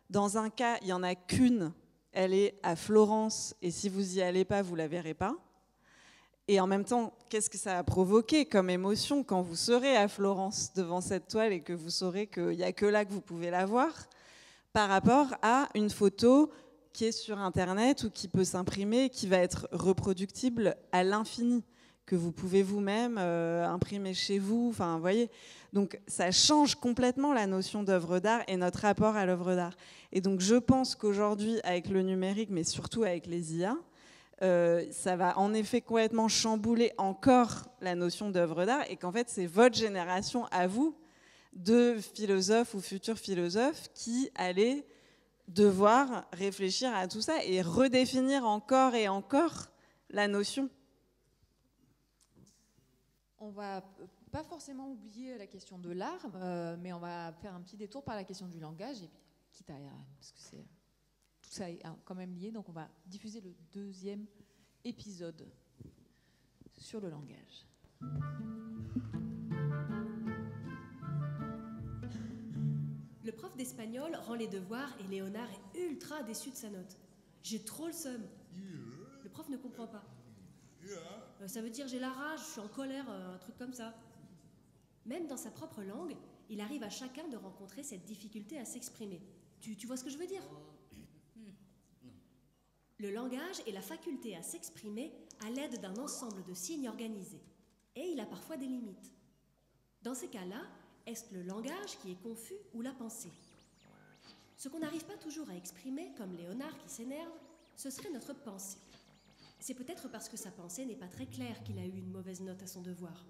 Dans un cas, il n'y en a qu'une, elle est à Florence, et si vous n'y allez pas, vous ne la verrez pas. Et en même temps, qu'est-ce que ça a provoqué comme émotion quand vous serez à Florence devant cette toile et que vous saurez qu'il n'y a que là que vous pouvez la voir, par rapport à une photo qui est sur Internet ou qui peut s'imprimer, qui va être reproductible à l'infini, que vous pouvez vous-même imprimer chez vous. Enfin, vous voyez. Donc, ça change complètement la notion d'œuvre d'art et notre rapport à l'œuvre d'art. Et donc, je pense qu'aujourd'hui, avec le numérique, mais surtout avec les IA, ça va en effet complètement chambouler encore la notion d'œuvre d'art et qu'en fait, c'est votre génération à vous, de philosophes ou futurs philosophes, qui allez devoir réfléchir à tout ça et redéfinir encore et encore la notion. On va pas forcément oublier la question de l'art, mais on va faire un petit détour par la question du langage, et puis, quitte à, parce que tout ça est quand même lié, donc on va diffuser le 2e épisode sur le langage. Le prof d'espagnol rend les devoirs et Léonard est ultra déçu de sa note. J'ai trop le seum. Le prof ne comprend pas. Ça veut dire j'ai la rage, je suis en colère, un truc comme ça. Même dans sa propre langue, il arrive à chacun de rencontrer cette difficulté à s'exprimer. Tu vois ce que je veux dire ? Le langage est la faculté à s'exprimer à l'aide d'un ensemble de signes organisés. Et il a parfois des limites. Dans ces cas-là, est-ce le langage qui est confus ou la pensée ? Ce qu'on n'arrive pas toujours à exprimer, comme Léonard qui s'énerve, ce serait notre pensée. C'est peut-être parce que sa pensée n'est pas très claire qu'il a eu une mauvaise note à son devoir.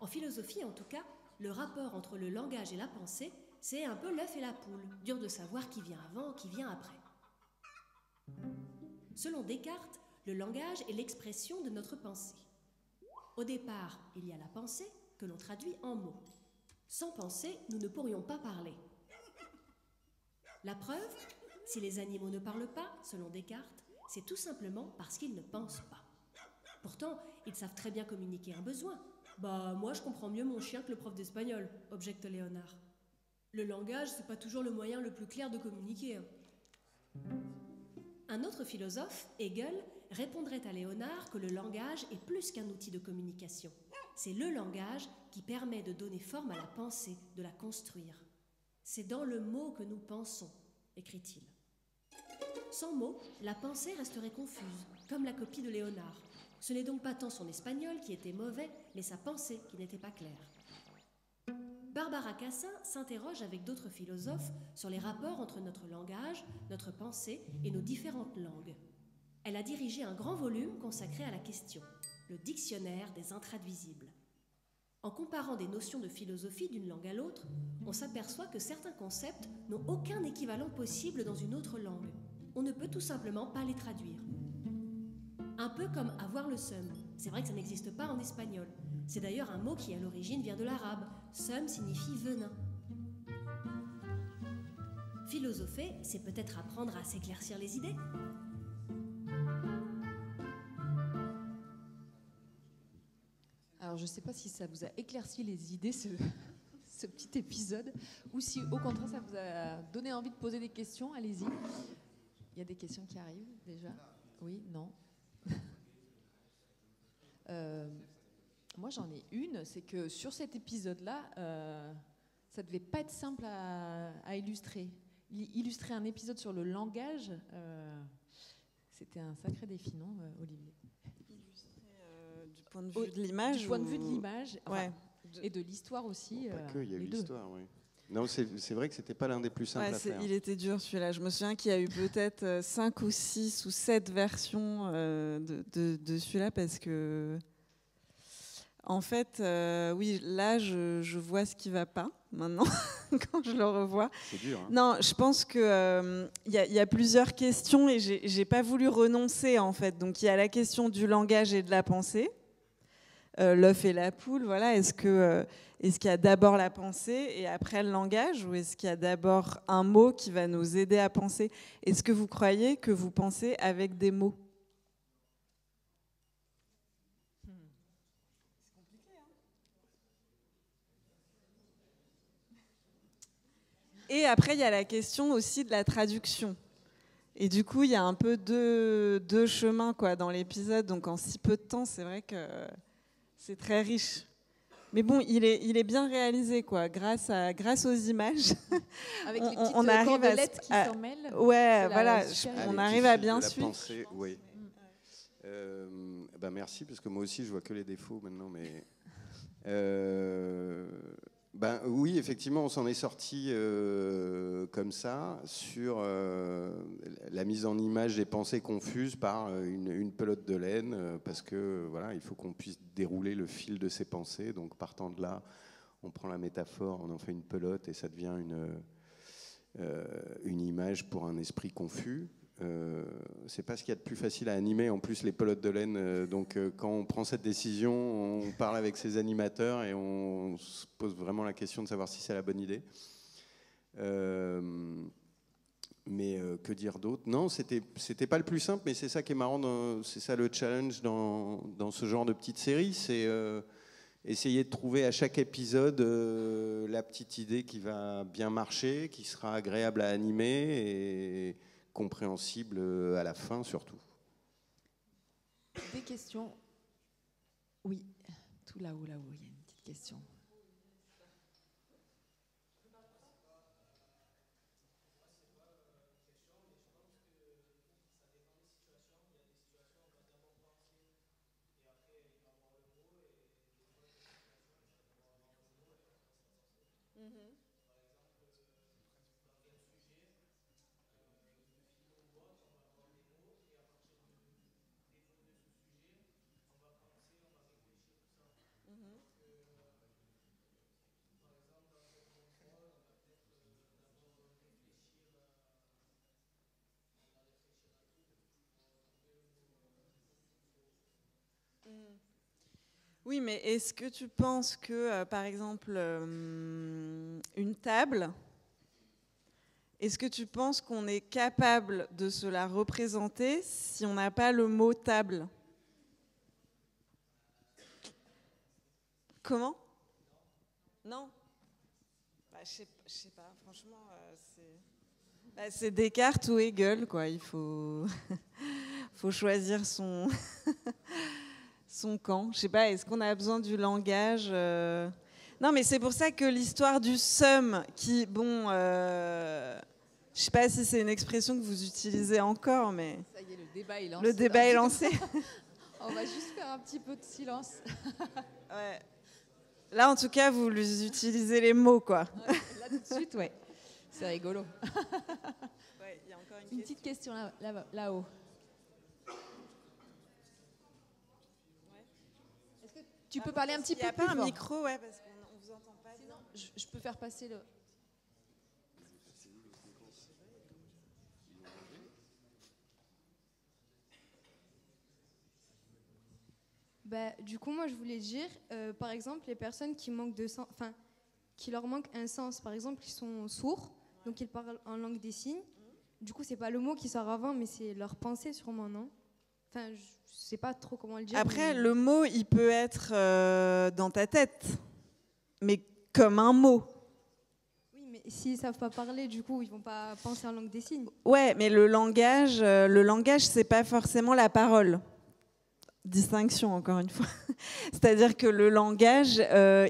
En philosophie, en tout cas, le rapport entre le langage et la pensée, c'est un peu l'œuf et la poule, dur de savoir qui vient avant, qui vient après. Selon Descartes, le langage est l'expression de notre pensée. Au départ, il y a la pensée que l'on traduit en mots. Sans pensée, nous ne pourrions pas parler. La preuve, si les animaux ne parlent pas, selon Descartes, c'est tout simplement parce qu'ils ne pensent pas. Pourtant, ils savent très bien communiquer un besoin. Moi, je comprends mieux mon chien que le prof d'espagnol, objecte Léonard. Le langage, c'est pas toujours le moyen le plus clair de communiquer. Un autre philosophe, Hegel, répondrait à Léonard que le langage est plus qu'un outil de communication. C'est le langage qui permet de donner forme à la pensée, de la construire. C'est dans le mot que nous pensons, écrit-il. Sans mots, la pensée resterait confuse, comme la copie de Léonard. Ce n'est donc pas tant son espagnol qui était mauvais, mais sa pensée qui n'était pas claire. Barbara Cassin s'interroge avec d'autres philosophes sur les rapports entre notre langage, notre pensée et nos différentes langues. Elle a dirigé un grand volume consacré à la question, le dictionnaire des intraduisibles. En comparant des notions de philosophie d'une langue à l'autre, on s'aperçoit que certains concepts n'ont aucun équivalent possible dans une autre langue. On ne peut tout simplement pas les traduire. Un peu comme avoir le seum. C'est vrai que ça n'existe pas en espagnol. C'est d'ailleurs un mot qui, à l'origine, vient de l'arabe. Seum signifie venin. Philosopher, c'est peut-être apprendre à s'éclaircir les idées. Alors, je ne sais pas si ça vous a éclairci les idées, ce petit épisode, ou si, au contraire, ça vous a donné envie de poser des questions. Allez-y. Il y a des questions qui arrivent, déjà. Oui, non. Moi, j'en ai une. C'est que sur cet épisode-là, ça ne devait pas être simple à illustrer. Illustrer un épisode sur le langage, c'était un sacré défi, non, Olivier? Du point de vue de l'image. Du point de vue de l'image, ouais. Et de l'histoire aussi. Pas que, il y a eu l'histoire, oui. Non, c'est vrai que c'était pas l'un des plus simples à faire. Il était dur celui-là. Je me souviens qu'il y a eu peut-être 5 ou 6 ou 7 versions de celui-là parce que, en fait, oui, là, je vois ce qui ne va pas maintenant quand je le revois. C'est dur. Hein. Non, je pense que y a plusieurs questions et j'ai pas voulu renoncer en fait. Donc il y a la question du langage et de la pensée. L'œuf et la poule, voilà. Est-ce qu'il y a d'abord la pensée et après le langage, ou est-ce qu'il y a d'abord un mot qui va nous aider à penser? Est-ce que vous croyez que vous pensez avec des mots? C'est compliqué, hein? Et après, il y a la question aussi de la traduction. Et du coup, il y a un peu deux chemins quoi, dans l'épisode. Donc en si peu de temps, c'est vrai que c'est très riche. Mais bon, il est bien réalisé, quoi, grâce aux images. Avec les petites cordelettes qui s'en mêlent. Ouais, voilà, on arrive à bien suivre. Pensée, oui. Merci, parce que moi aussi, je vois que les défauts maintenant. Mais oui, effectivement, on s'en est sorti comme ça, sur la mise en image des pensées confuses par une pelote de laine, parce que voilà, il faut qu'on puisse dérouler le fil de ses pensées. Donc, partant de là, on prend la métaphore, on en fait une pelote et ça devient une image pour un esprit confus. C'est pas ce qu'il y a de plus facile à animer. En plus, les pelotes de laine. Donc, quand on prend cette décision, on parle avec ses animateurs et on se pose vraiment la question de savoir si c'est la bonne idée. Mais que dire d'autre? Non, c'était pas le plus simple, mais c'est ça qui est marrant. C'est ça le challenge dans ce genre de petite série. C'est essayer de trouver à chaque épisode la petite idée qui va bien marcher, qui sera agréable à animer et compréhensible à la fin surtout. Des questions? Oui, tout là-haut, il y a une petite question. Oui, mais est-ce que tu penses que, par exemple, une table, est-ce que tu penses qu'on est capable de se la représenter si on n'a pas le mot table? Comment? Non. Je sais pas. franchement, c'est Descartes ou Hegel, quoi. Il faut, faut choisir son, son camp. Je sais pas, est-ce qu'on a besoin du langage Non, mais c'est pour ça que l'histoire du seum, qui, bon, je sais pas si c'est une expression que vous utilisez encore, mais... Ça y est, le débat est lancé. Le débat est lancé. On va juste faire un petit peu de silence. Ouais. Là, en tout cas, vous utilisez les mots, quoi. Là, tout de suite, ouais. C'est rigolo. Ouais, y a encore une petite question là-haut. Est-ce que tu peux parler un petit peu plus fort? Il n'y a pas un micro, ouais, parce qu'on vous entend pas. Sinon, je peux faire passer le... Bah, du coup, moi, je voulais dire, par exemple, les personnes qui manquent de sens, enfin, qui leur manque un sens, par exemple, ils sont sourds, donc ils parlent en langue des signes. Du coup, c'est pas le mot qui sort avant, mais c'est leur pensée, sûrement, non? Enfin, je sais pas trop comment le dire. Après, le mot, il peut être dans ta tête, mais comme un mot. Oui, mais s'ils savent pas parler, du coup, ils vont pas penser en langue des signes. Ouais, mais le langage, c'est pas forcément la parole. Distinction, encore une fois. C'est-à-dire que le langage,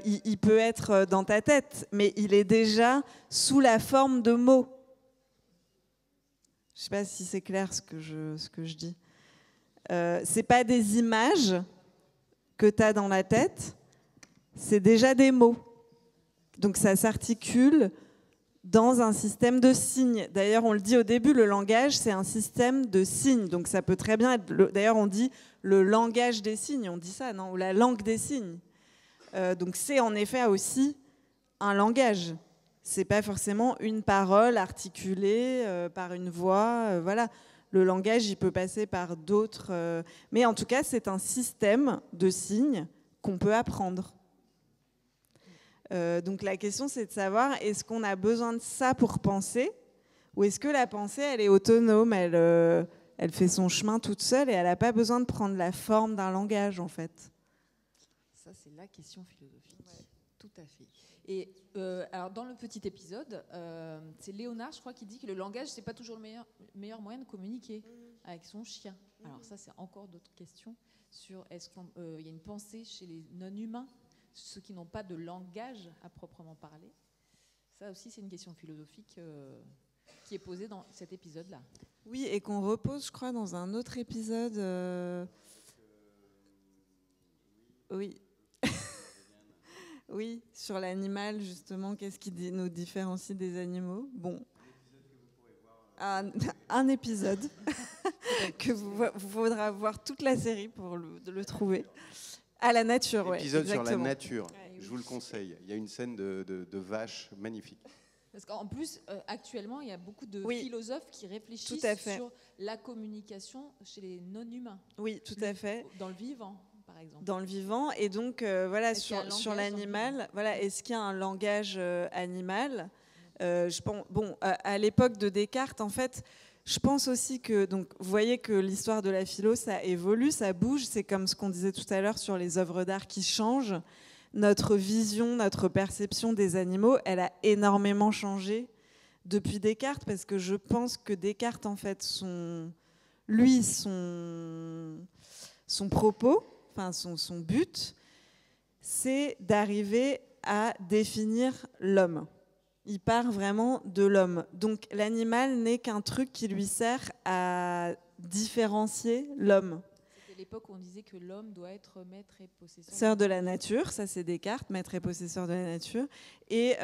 il peut être dans ta tête, mais il est déjà sous la forme de mots. Je ne sais pas si c'est clair ce que je dis. C'est pas des images que tu as dans la tête, c'est déjà des mots. Donc ça s'articule dans un système de signes. D'ailleurs, on le dit au début, le langage, c'est un système de signes. Donc ça peut très bien être... D'ailleurs, on dit le langage des signes, on dit ça, non? Ou la langue des signes. Donc c'est en effet aussi un langage. C'est pas forcément une parole articulée par une voix. Voilà. Le langage, il peut passer par d'autres... mais en tout cas, c'est un système de signes qu'on peut apprendre. Donc la question, c'est de savoir, est-ce qu'on a besoin de ça pour penser, ou est-ce que la pensée, elle est autonome, elle fait son chemin toute seule et elle n'a pas besoin de prendre la forme d'un langage, en fait? Ça, c'est la question philosophique. Ouais. Tout à fait. Et alors, dans le petit épisode, c'est Léonard, je crois, qui dit que le langage, c'est pas toujours le meilleur moyen de communiquer avec son chien. Alors ça, c'est encore d'autres questions sur est-ce qu'il y a une pensée chez les non-humains, ceux qui n'ont pas de langage à proprement parler. Ça aussi, c'est une question philosophique qui est posée dans cet épisode-là. Oui, et qu'on repose, je crois, dans un autre épisode. Oui. Oui, sur l'animal, justement, qu'est-ce qui nous différencie des animaux? Bon. Un épisode que vous faudra voir toute la série pour le trouver. À la nature, oui. Épisode sur la nature, je vous le conseille. Il y a une scène de vache magnifique. Parce qu'en plus, actuellement, il y a beaucoup de philosophes qui réfléchissent sur la communication chez les non-humains. Oui, tout à fait. Dans le vivant, par exemple. Dans le vivant. Et donc, voilà, sur l'animal, voilà, est-ce qu'il y a un langage animal? À l'époque de Descartes, en fait, je pense aussi que, donc, vous voyez que l'histoire de la philo, ça évolue, ça bouge. C'est comme ce qu'on disait tout à l'heure sur les œuvres d'art qui changent. Notre vision, notre perception des animaux, elle a énormément changé depuis Descartes, parce que je pense que Descartes, en fait, son propos, enfin son but, c'est d'arriver à définir l'homme. Il part vraiment de l'homme. Donc l'animal n'est qu'un truc qui lui sert à différencier l'homme. C'était l'époque où on disait que l'homme doit être maître et possesseur. Sœur de la nature, ça c'est Descartes, maître et possesseur de la nature. Et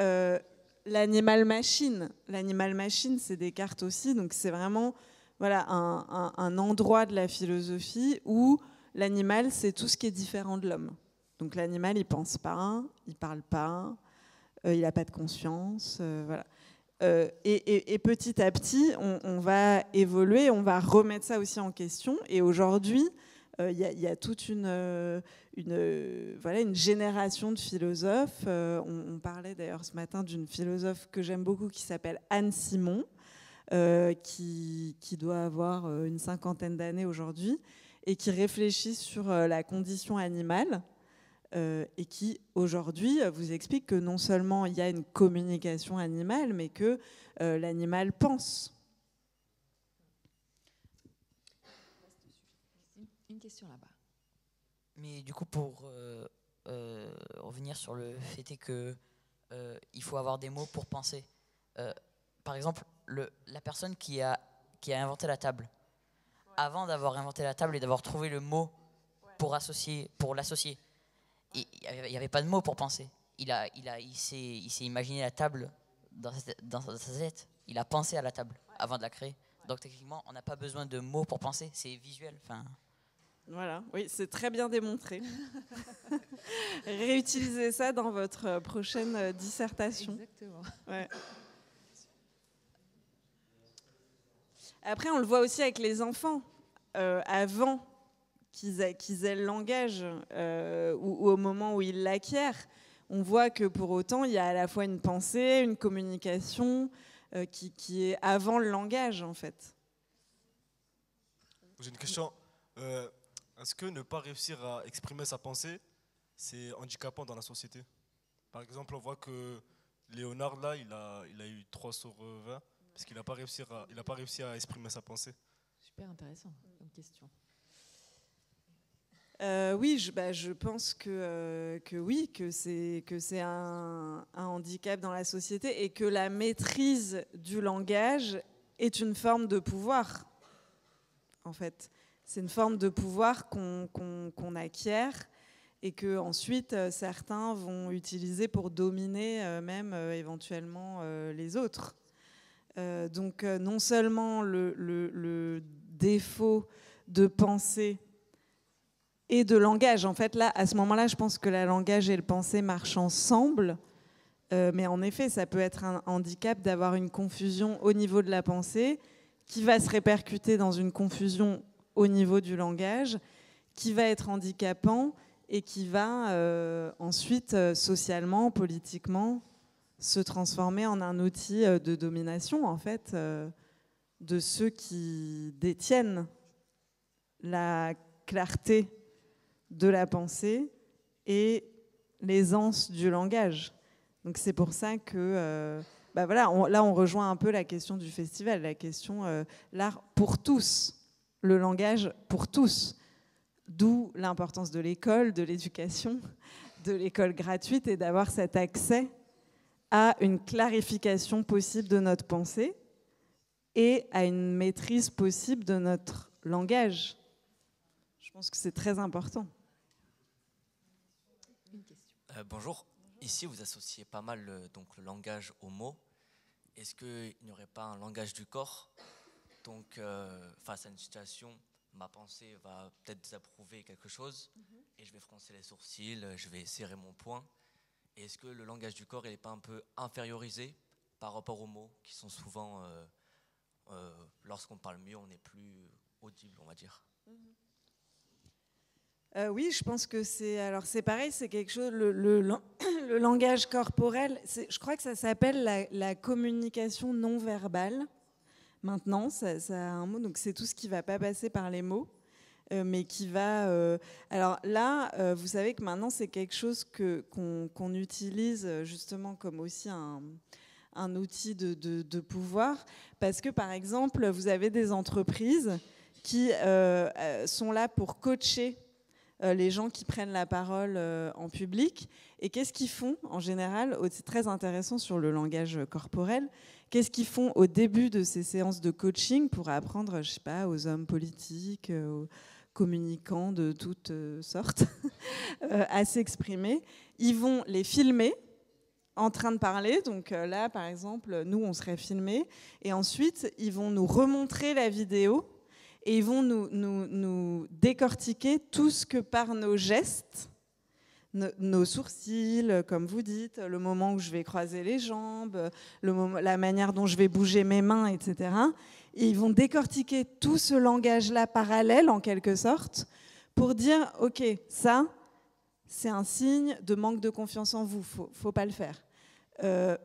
l'animal-machine. L'animal-machine, c'est Descartes aussi. Donc c'est vraiment voilà, un endroit de la philosophie où l'animal, c'est tout ce qui est différent de l'homme. Donc l'animal, il pense pas, il parle pas, il n'a pas de conscience, voilà. Et petit à petit, on va évoluer, on va remettre ça aussi en question. Et aujourd'hui, il y a toute une génération de philosophes. On parlait d'ailleurs ce matin d'une philosophe que j'aime beaucoup qui s'appelle Anne Simon, qui doit avoir une 50aine d'années aujourd'hui, et qui réfléchit sur la condition animale. et qui, aujourd'hui, vous explique que non seulement il y a une communication animale, mais que l'animal pense. Une question là-bas. Mais du coup, pour revenir sur le fait est que il faut avoir des mots pour penser. Par exemple, la personne qui a inventé la table, avant d'avoir inventé la table et d'avoir trouvé le mot pour l'associer, il n'y avait pas de mot pour penser. Il s'est imaginé la table dans sa tête. Il a pensé à la table avant de la créer. Donc techniquement, on n'a pas besoin de mots pour penser, c'est visuel. Enfin... Voilà, oui, c'est très bien démontré. Réutilisez ça dans votre prochaine dissertation. Exactement. Ouais. Après, on le voit aussi avec les enfants. Avant qu'ils aient le langage ou au moment où ils l'acquièrent, on voit que pour autant, il y a à la fois une pensée, une communication qui est avant le langage, en fait. J'ai une question. Est-ce que ne pas réussir à exprimer sa pensée, c'est handicapant dans la société? Par exemple, on voit que Léonard, là, il a eu 3 sur 20 parce qu'il n'a pas réussi à exprimer sa pensée. Super intéressant comme question. Oui, je pense que oui, que c'est un handicap dans la société et que la maîtrise du langage est une forme de pouvoir, en fait. C'est une forme de pouvoir qu'on acquiert et que ensuite certains vont utiliser pour dominer même éventuellement les autres. Donc non seulement le défaut de pensée et de langage, en fait là, à ce moment-là, je pense que le langage et le pensée marchent ensemble, mais en effet, ça peut être un handicap d'avoir une confusion au niveau de la pensée qui va se répercuter dans une confusion au niveau du langage, qui va être handicapant et qui va ensuite, socialement, politiquement, se transformer en un outil de domination, en fait, de ceux qui détiennent la clarté de la pensée et l'aisance du langage. Donc c'est pour ça que, voilà, là on rejoint un peu la question du festival, la question l'art pour tous. Le langage pour tous, d'où l'importance de l'école, de l'éducation, de l'école gratuite et d'avoir cet accès à une clarification possible de notre pensée et à une maîtrise possible de notre langage. Je pense que c'est très important. Bonjour, ici vous associez pas mal donc, le langage aux mots. Est-ce qu'il n'y aurait pas un langage du corps? Donc, face à une situation, ma pensée va peut-être désapprouver quelque chose et je vais froncer les sourcils, je vais serrer mon poing. Est-ce que le langage du corps n'est pas un peu infériorisé par rapport aux mots qui sont souvent, lorsqu'on parle mieux, on est plus audible, on va dire? Oui, je pense que c'est pareil, c'est quelque chose, le langage corporel, je crois que ça s'appelle la communication non verbale. Maintenant, ça a un mot, donc c'est tout ce qui ne va pas passer par les mots, mais qui va... alors là, vous savez que maintenant, c'est quelque chose qu'on utilise justement comme aussi un outil de pouvoir, parce que par exemple, vous avez des entreprises qui sont là pour coacher les gens qui prennent la parole en public. Et qu'est-ce qu'ils font en général? C'est très intéressant sur le langage corporel. Qu'est-ce qu'ils font au début de ces séances de coaching pour apprendre, je sais pas, aux hommes politiques, aux communicants de toutes sortes, à s'exprimer? Ils vont les filmer en train de parler. Donc là, par exemple, nous, on serait filmés. Et ensuite, ils vont nous remontrer la vidéo et ils vont nous décortiquer tout ce que par nos gestes, nos sourcils, comme vous dites, le moment où je vais croiser les jambes, la manière dont je vais bouger mes mains, etc. Et ils vont décortiquer tout ce langage-là parallèle, en quelque sorte, pour dire, OK, ça, c'est un signe de manque de confiance en vous, faut pas le faire.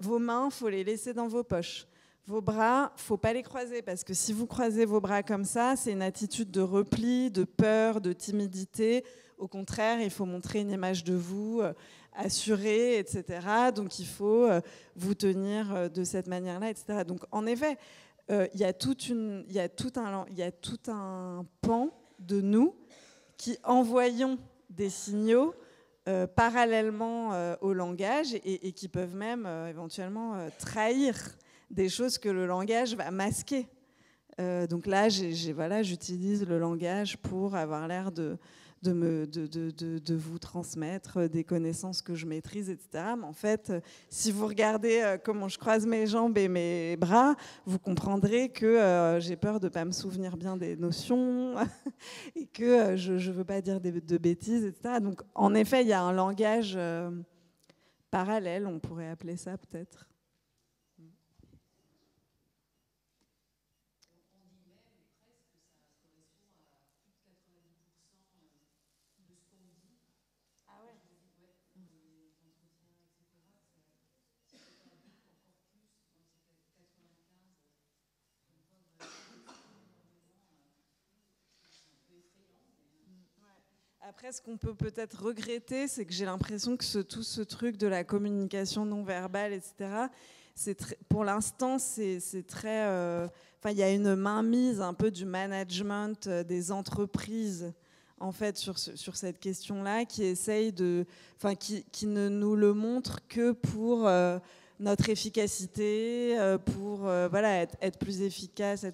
Vos mains, faut les laisser dans vos poches. Vos bras, faut pas les croiser parce que si vous croisez vos bras comme ça, c'est une attitude de repli, de peur, de timidité. Au contraire, il faut montrer une image de vous assurée, etc. Donc il faut vous tenir de cette manière-là, etc. Donc en effet, il y a tout un pan de nous qui envoyons des signaux parallèlement au langage et qui peuvent même éventuellement trahir des choses que le langage va masquer. Donc là, j'utilise le langage pour avoir l'air de vous transmettre des connaissances que je maîtrise, etc. Mais en fait, si vous regardez comment je croise mes jambes et mes bras, vous comprendrez que j'ai peur de ne pas me souvenir bien des notions et que je ne veux pas dire de bêtises, etc. Donc en effet, il y a un langage parallèle, on pourrait appeler ça peut-être. Après, ce qu'on peut peut-être regretter, c'est que j'ai l'impression que tout ce truc de la communication non verbale, etc., pour l'instant, c'est très... il y a une mainmise un peu du management des entreprises, en fait, sur cette question-là, qui essaye qui ne nous le montre que pour... notre efficacité, pour être plus efficace.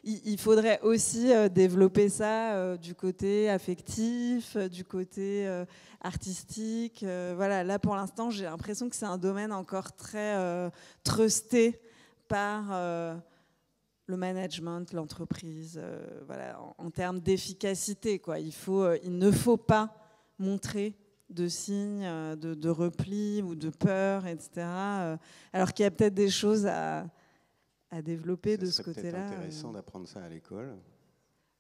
Il faudrait aussi développer ça du côté affectif, du côté artistique. Là, pour l'instant, j'ai l'impression que c'est un domaine encore très trusté par le management, l'entreprise, en termes d'efficacité, quoi. Il ne faut pas montrer de signes de repli ou de peur, etc. Alors qu'il y a peut-être des choses à développer de ce côté-là. C'est intéressant d'apprendre ça à l'école.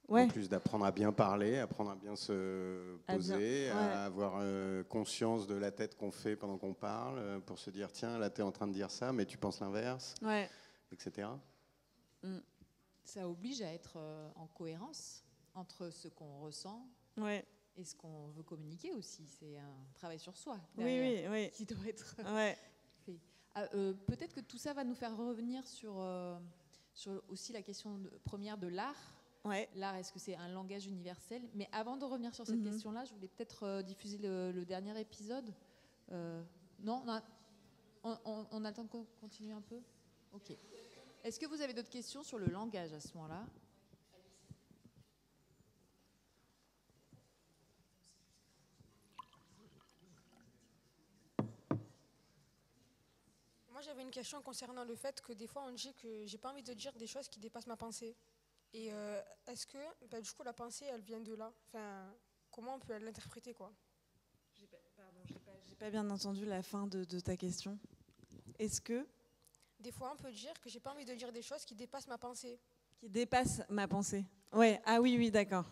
Ouais. En plus d'apprendre à bien parler, apprendre à bien se poser, à avoir conscience de la tête qu'on fait pendant qu'on parle, pour se dire, tiens, là, tu es en train de dire ça, mais tu penses l'inverse, etc. Ça oblige à être en cohérence entre ce qu'on ressent et ce qu'on veut communiquer aussi. C'est un travail sur soi derrière, qui doit être fait. Peut-être que tout ça va nous faire revenir sur aussi la question première de l'art. L'art, est-ce que c'est un langage universel? Mais avant de revenir sur cette question-là, je voulais peut-être diffuser le dernier épisode. Non, on a le temps de continuer un peu? Ok. Est-ce que vous avez d'autres questions sur le langage à ce moment-là? Moi, j'avais une question concernant le fait que des fois, on dit que j'ai pas envie de dire des choses qui dépassent ma pensée. Et est-ce que, du coup, la pensée, elle vient de là? Enfin, comment on peut l'interpréter, quoi? J'ai pas bien entendu la fin de ta question. Est-ce que des fois, on peut dire que j'ai pas envie de dire des choses qui dépassent ma pensée. Qui dépassent ma pensée. Ouais. Ah oui, d'accord.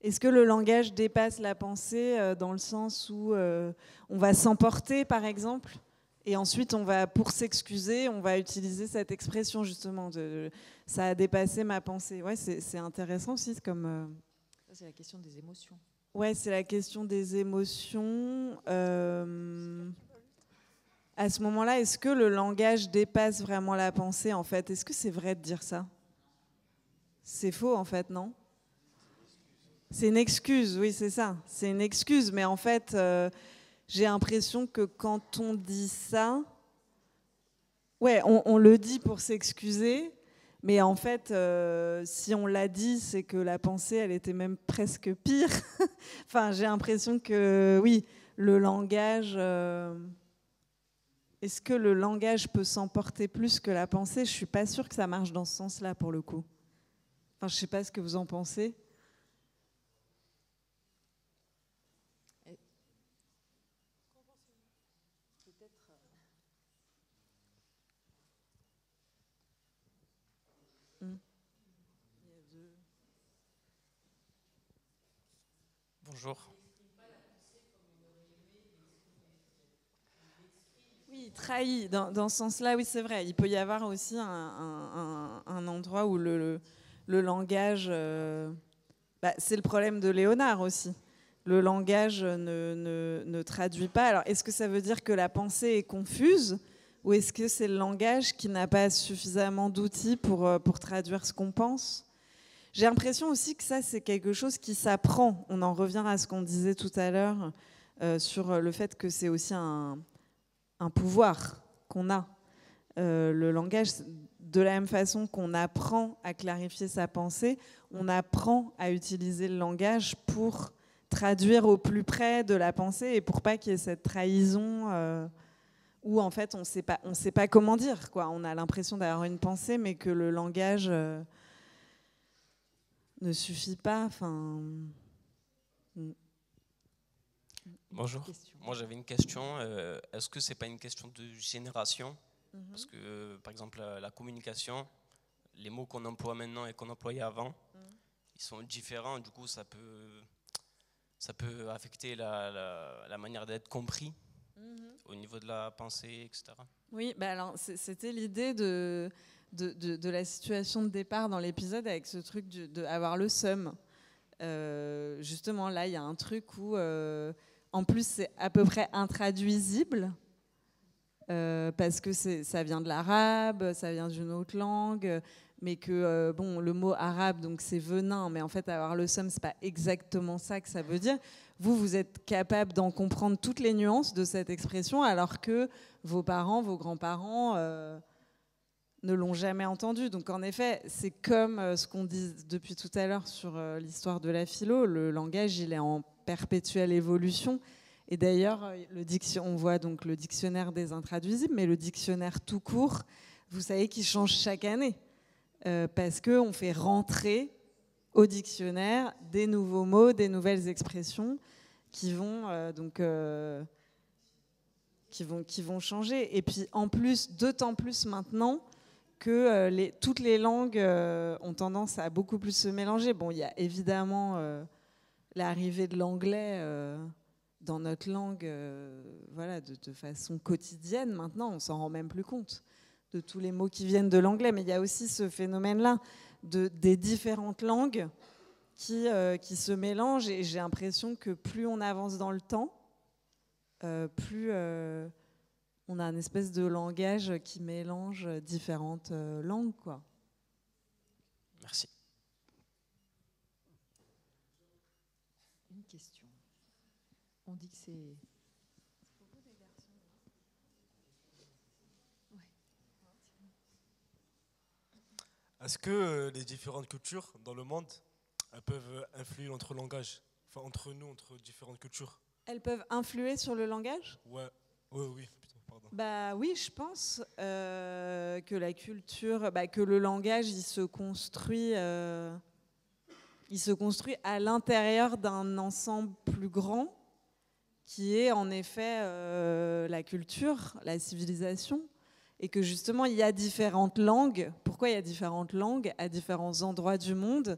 Est-ce que le langage dépasse la pensée dans le sens où on va s'emporter, par exemple, et ensuite pour s'excuser, on va utiliser cette expression justement de ça a dépassé ma pensée. Ouais, c'est intéressant aussi comme. Ça, c'est la question des émotions. Ouais, c'est la question des émotions. À ce moment-là, est-ce que le langage dépasse vraiment la pensée, en fait? Est-ce que c'est vrai de dire ça? C'est faux, en fait, non? C'est une excuse, oui, c'est ça. C'est une excuse, mais en fait, j'ai l'impression que quand on dit ça, on le dit pour s'excuser, mais en fait, si on l'a dit, c'est que la pensée, elle était même presque pire. Enfin, j'ai l'impression que, oui, le langage... Est-ce que le langage peut s'emporter plus que la pensée? Je ne suis pas sûre que ça marche dans ce sens-là, pour le coup. Enfin, je ne sais pas ce que vous en pensez. Bonjour. Oui, trahi. Dans ce sens-là, oui, c'est vrai. Il peut y avoir aussi un endroit où le langage... c'est le problème de Léonard aussi. Le langage ne traduit pas. Alors, est-ce que ça veut dire que la pensée est confuse ou est-ce que c'est le langage qui n'a pas suffisamment d'outils pour traduire ce qu'on pense ? J'ai l'impression aussi que ça, c'est quelque chose qui s'apprend. On en revient à ce qu'on disait tout à l'heure sur le fait que c'est aussi un pouvoir qu'on a. Le langage, de la même façon qu'on apprend à clarifier sa pensée, on apprend à utiliser le langage pour traduire au plus près de la pensée et pour pas qu'il y ait cette trahison où en fait on sait pas comment dire, quoi. On a l'impression d'avoir une pensée mais que le langage ne suffit pas. Bonjour, moi j'avais une question. Est-ce que c'est pas une question de génération ? Parce que par exemple la communication, les mots qu'on emploie maintenant et qu'on employait avant, ils sont différents, du coup ça peut affecter la manière d'être compris au niveau de la pensée, etc. Oui, alors c'était l'idée de la situation de départ dans l'épisode avec ce truc d'avoir le seum. Justement, là, il y a un truc où, en plus, c'est à peu près intraduisible, parce que ça vient de l'arabe, ça vient d'une autre langue, mais que, le mot arabe, donc c'est venin, mais en fait, avoir le seum, c'est pas exactement ça que ça veut dire. Vous êtes capable d'en comprendre toutes les nuances de cette expression, alors que vos parents, vos grands-parents ne l'ont jamais entendu. Donc en effet, c'est comme ce qu'on dit depuis tout à l'heure sur l'histoire de la philo, le langage, il est en perpétuelle évolution. Et d'ailleurs, on voit donc le dictionnaire des intraduisibles, mais le dictionnaire tout court, vous savez qu'il change chaque année, parce qu'on fait rentrer au dictionnaire des nouveaux mots, des nouvelles expressions qui vont changer. Et puis en plus, d'autant plus maintenant que toutes les langues ont tendance à beaucoup plus se mélanger. Bon, il y a évidemment l'arrivée de l'anglais dans notre langue, de façon quotidienne. Maintenant, on s'en rend même plus compte de tous les mots qui viennent de l'anglais. Mais il y a aussi ce phénomène-là des différentes langues qui se mélangent. Et j'ai l'impression que plus on avance dans le temps, plus on a une espèce de langage qui mélange différentes langues, quoi. Merci. Une question. On dit que c'est... Est-ce que les différentes cultures dans le monde, elles peuvent influer notre langage, enfin entre nous, entre différentes cultures? Elles peuvent influer sur le langage ? Oui. Putain, pardon. Oui, je pense que la culture, que le langage, il se construit à l'intérieur d'un ensemble plus grand, qui est en effet la culture, la civilisation. Et que justement, il y a différentes langues. Pourquoi il y a différentes langues à différents endroits du monde ?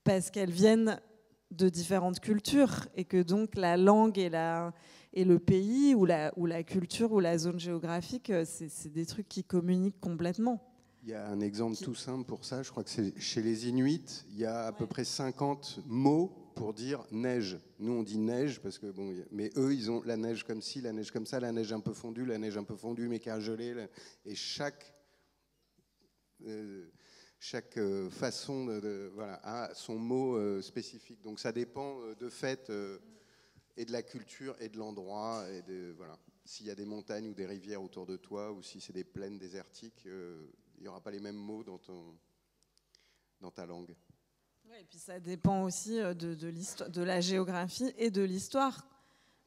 Parce qu'elles viennent de différentes cultures. Et que donc la langue et le pays ou la culture ou la zone géographique, c'est des trucs qui communiquent complètement. Il y a un exemple tout simple pour ça. Je crois que c'est chez les Inuits, il y a à peu près 50 mots pour dire neige. Nous, on dit neige, parce que mais eux, ils ont la neige comme ci, la neige comme ça, la neige un peu fondue, la neige un peu fondue, mais qui a gelé. Et chaque façon a son mot spécifique. Donc ça dépend de fait et de la culture et de l'endroit. Et s'il y a des montagnes ou des rivières autour de toi, ou si c'est des plaines désertiques, il n'y aura pas les mêmes mots dans ta langue. Ouais, et puis ça dépend aussi de la géographie et de l'histoire.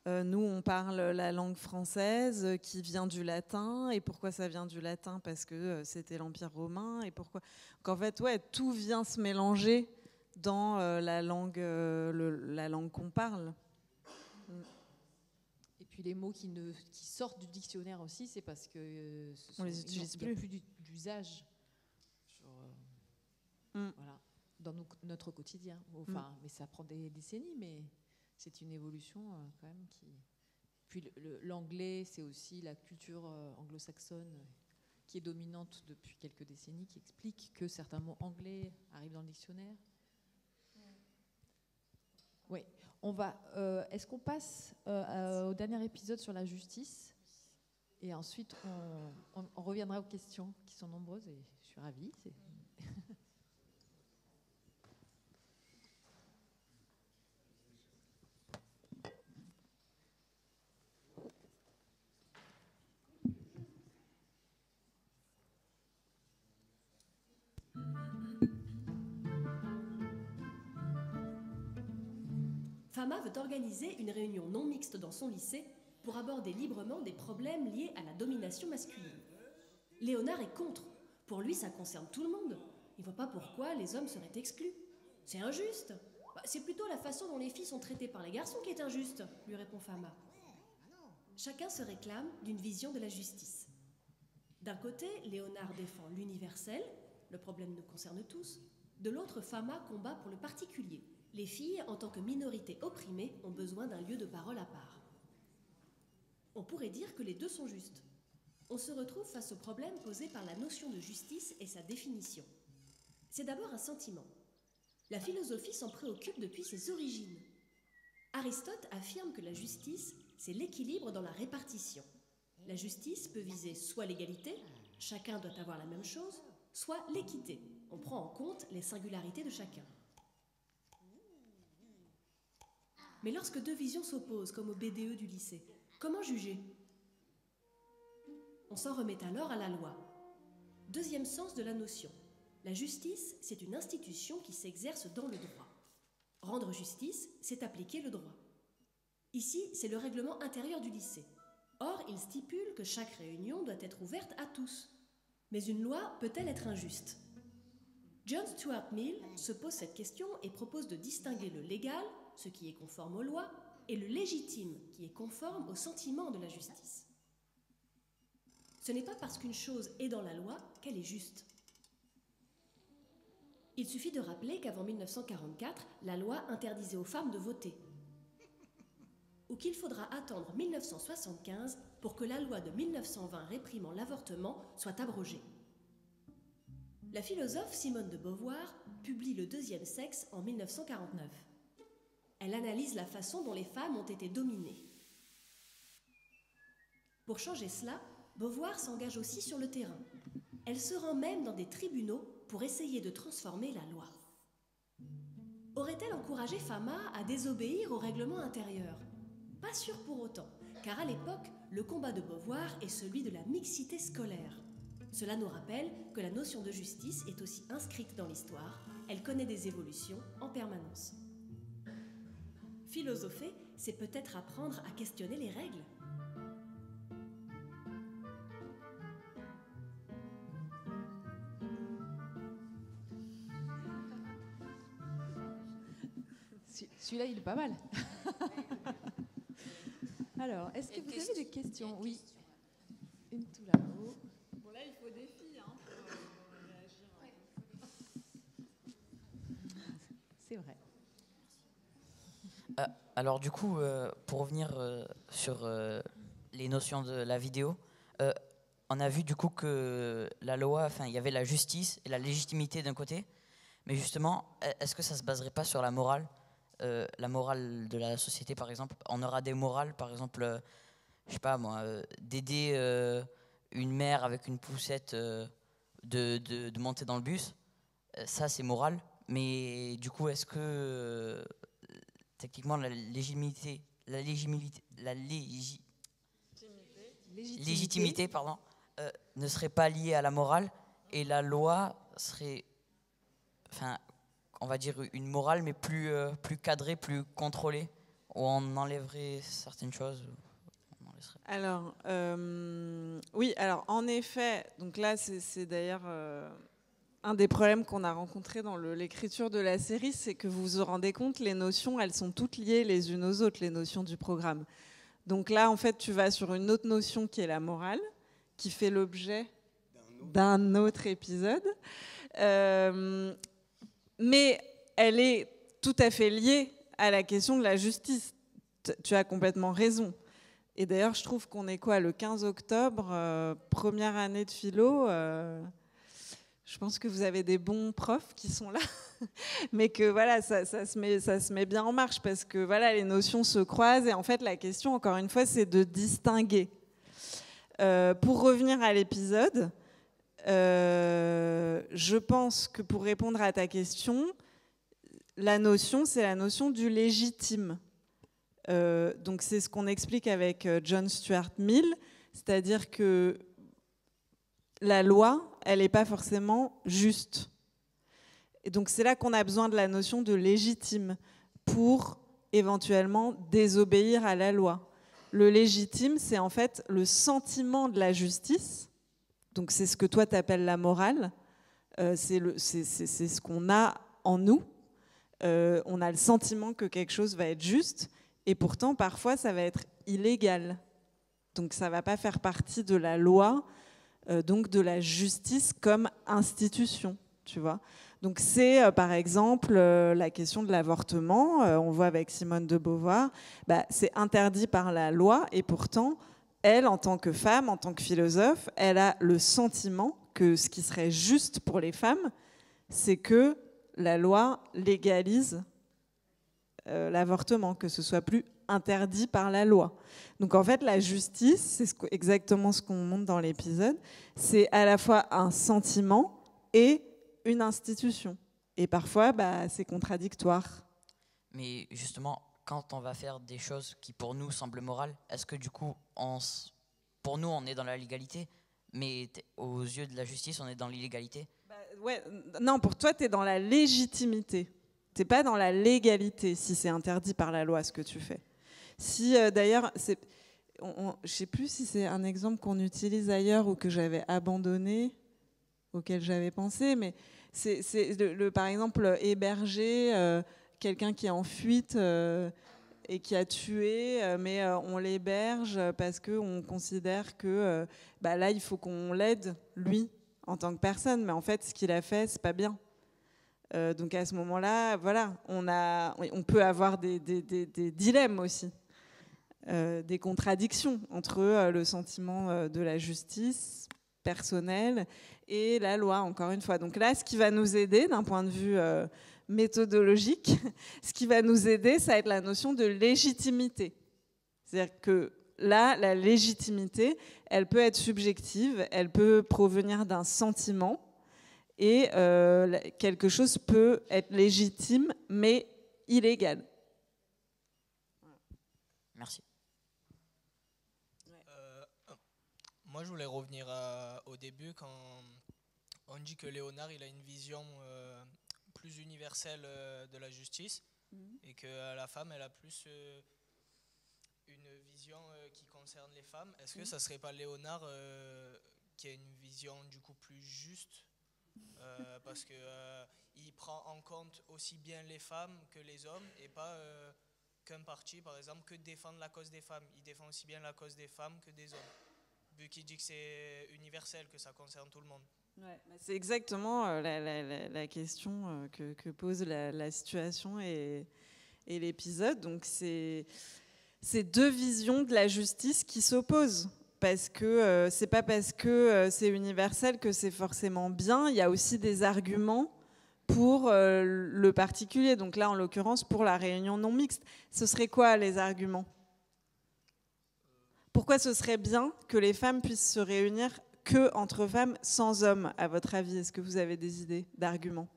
Nous, on parle la langue française qui vient du latin. Et pourquoi ça vient du latin ? Parce que c'était l'Empire romain. Et pourquoi ? Donc en fait, tout vient se mélanger dans la langue qu'on parle. Et puis les mots qui sortent du dictionnaire aussi, c'est parce que on les utilise plus. Il n'y a plus d'usage. Voilà. Dans notre quotidien. Mais ça prend des décennies, mais c'est une évolution quand même qui Puis l'anglais, c'est aussi la culture anglo-saxonne qui est dominante depuis quelques décennies, qui explique que certains mots anglais arrivent dans le dictionnaire. Oui. Est-ce qu'on passe au dernier épisode sur la justice? Et ensuite, on reviendra aux questions qui sont nombreuses et je suis ravie. Fama veut organiser une réunion non mixte dans son lycée pour aborder librement des problèmes liés à la domination masculine. Léonard est contre. Pour lui, ça concerne tout le monde. Il ne voit pas pourquoi les hommes seraient exclus. C'est injuste. C'est plutôt la façon dont les filles sont traitées par les garçons qui est injuste, lui répond Fama. Chacun se réclame d'une vision de la justice. D'un côté, Léonard défend l'universel, le problème nous concerne tous. De l'autre, Fama combat pour le particulier. Les filles, en tant que minorité opprimée, ont besoin d'un lieu de parole à part. On pourrait dire que les deux sont justes. On se retrouve face au problème posé par la notion de justice et sa définition. C'est d'abord un sentiment. La philosophie s'en préoccupe depuis ses origines. Aristote affirme que la justice, c'est l'équilibre dans la répartition. La justice peut viser soit l'égalité, chacun doit avoir la même chose, soit l'équité, on prend en compte les singularités de chacun. Mais lorsque deux visions s'opposent, comme au BDE du lycée, comment juger? On s'en remet alors à la loi. Deuxième sens de la notion. La justice, c'est une institution qui s'exerce dans le droit. Rendre justice, c'est appliquer le droit. Ici, c'est le règlement intérieur du lycée. Or, il stipule que chaque réunion doit être ouverte à tous. Mais une loi peut-elle être injuste? John Stuart Mill se pose cette question et propose de distinguer le légal, ce qui est conforme aux lois, et le légitime, qui est conforme au sentiment de la justice. Ce n'est pas parce qu'une chose est dans la loi qu'elle est juste. Il suffit de rappeler qu'avant 1944, la loi interdisait aux femmes de voter. Ou qu'il faudra attendre 1975 pour que la loi de 1920 réprimant l'avortement soit abrogée. La philosophe Simone de Beauvoir publie Le deuxième sexe en 1949. Elle analyse la façon dont les femmes ont été dominées. Pour changer cela, Beauvoir s'engage aussi sur le terrain. Elle se rend même dans des tribunaux pour essayer de transformer la loi. Aurait-elle encouragé Fama à désobéir au règlement intérieur? Pas sûr pour autant, car à l'époque, le combat de Beauvoir est celui de la mixité scolaire. Cela nous rappelle que la notion de justice est aussi inscrite dans l'histoire, elle connaît des évolutions en permanence. Philosopher, c'est peut-être apprendre à questionner les règles. Celui-là, il est pas mal. Alors, est-ce que vous avez des questions? Oui. Une tout là-haut. Bon, là, il faut des filles pour réagir. C'est vrai. Alors du coup, pour revenir sur les notions de la vidéo, on a vu du coup que la loi, enfin il y avait la justice et la légitimité d'un côté, mais justement, est-ce que ça se baserait pas sur la morale de la société par exemple? On aura des morales, par exemple, je sais pas moi, d'aider une mère avec une poussette de monter dans le bus, ça c'est moral, mais du coup est-ce que techniquement, la légitimité, ne serait pas liée à la morale et la loi serait, enfin, on va dire une morale, mais plus cadrée, plus contrôlée, où on enlèverait certaines choses. Alors, oui, alors en effet, donc là, c'est d'ailleurs un des problèmes qu'on a rencontrés dans l'écriture de la série, c'est que vous vous rendez compte, les notions, elles sont toutes liées les unes aux autres, les notions du programme. Donc là, en fait, tu vas sur une autre notion qui est la morale, qui fait l'objet d'un autre épisode. Mais elle est tout à fait liée à la question de la justice. Tu as complètement raison. Et d'ailleurs, je trouve qu'on est quoi, le 15 octobre, première année de philo. Je pense que vous avez des bons profs qui sont là, mais que voilà, ça se met bien en marche parce que voilà, les notions se croisent. Et en fait, la question, encore une fois, c'est de distinguer. Pour revenir à l'épisode, je pense que pour répondre à ta question, la notion, c'est la notion du légitime. Donc c'est ce qu'on explique avec John Stuart Mill, c'est-à-dire que la loi, elle n'est pas forcément juste. Et donc c'est là qu'on a besoin de la notion de légitime pour éventuellement désobéir à la loi. Le légitime, c'est en fait le sentiment de la justice. Donc c'est ce que toi t'appelles la morale. C'est ce qu'on a en nous. On a le sentiment que quelque chose va être juste. Et pourtant, parfois, ça va être illégal. Donc, ça ne va pas faire partie de la loi, donc de la justice comme institution, tu vois. Donc, c'est, par exemple, la question de l'avortement. On voit avec Simone de Beauvoir, c'est interdit par la loi. Et pourtant, elle, en tant que femme, en tant que philosophe, elle a le sentiment que ce qui serait juste pour les femmes, c'est que la loi légalise l'avortement, que ce soit plus interdit par la loi. Donc en fait, la justice, c'est exactement ce qu'on montre dans l'épisode, c'est à la fois un sentiment et une institution. Et parfois, c'est contradictoire. Mais justement, quand on va faire des choses qui pour nous semblent morales, est-ce que du coup, pour nous, on est dans la légalité, mais aux yeux de la justice, on est dans l'illégalité? Ouais, non, pour toi, tu es dans la légitimité. Tu n'es pas dans la légalité si c'est interdit par la loi ce que tu fais. Si d'ailleurs, je ne sais plus si c'est un exemple qu'on utilise ailleurs ou que j'avais abandonné, auquel j'avais pensé, mais c'est par exemple héberger quelqu'un qui est en fuite et qui a tué, mais on l'héberge parce qu'on considère que là, il faut qu'on l'aide, lui, en tant que personne, mais en fait, ce qu'il a fait, c'est pas bien. Donc à ce moment-là, voilà, on peut avoir des dilemmes aussi, des contradictions entre le sentiment de la justice personnelle et la loi, encore une fois. Donc là, ce qui va nous aider d'un point de vue méthodologique, ce qui va nous aider, ça va être la notion de légitimité. C'est-à-dire que là, la légitimité, elle peut être subjective, elle peut provenir d'un sentiment, et quelque chose peut être légitime, mais illégal. Merci. Moi, je voulais revenir au début, quand on dit que Léonard il a une vision plus universelle de la justice, et que la femme, elle a plus une vision qui concerne les femmes. Est-ce que ça ne serait pas Léonard qui a une vision du coup plus juste, parce que il prend en compte aussi bien les femmes que les hommes, et pas qu'un parti, par exemple, que défendre la cause des femmes. Il défend aussi bien la cause des femmes que des hommes, vu qu'il dit que c'est universel, que ça concerne tout le monde. Ouais, c'est exactement la question que pose la situation et l'épisode. Donc c'est deux visions de la justice qui s'opposent. Parce que c'est pas parce que c'est universel que c'est forcément bien. Il y a aussi des arguments pour le particulier. Donc là, en l'occurrence, pour la réunion non mixte. Ce serait quoi les arguments? Pourquoi ce serait bien que les femmes puissent se réunir que entre femmes sans hommes, à votre avis? Est-ce que vous avez des idées d'arguments?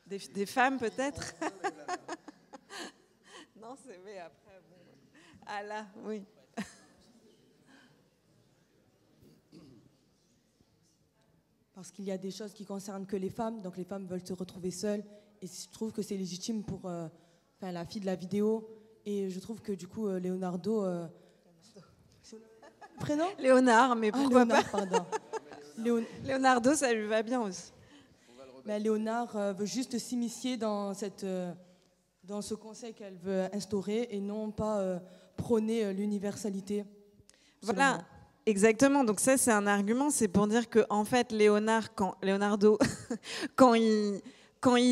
Des femmes peut-être? Non, c'est mais après. Bon. Ah là, oui. Parce qu'il y a des choses qui concernent que les femmes, donc les femmes veulent se retrouver seules, et je trouve que c'est légitime pour la fille de la vidéo, et je trouve que du coup Leonardo... Prénom Léonard, mais pourquoi Léonard, pas pardon. Leonardo, ça lui va bien aussi. Mais Léonard veut juste s'immiscer dans ce conseil qu'elle veut instaurer, et non pas prôner l'universalité. Voilà. Exactement, donc ça c'est un argument, c'est pour dire que en fait Leonardo, quand il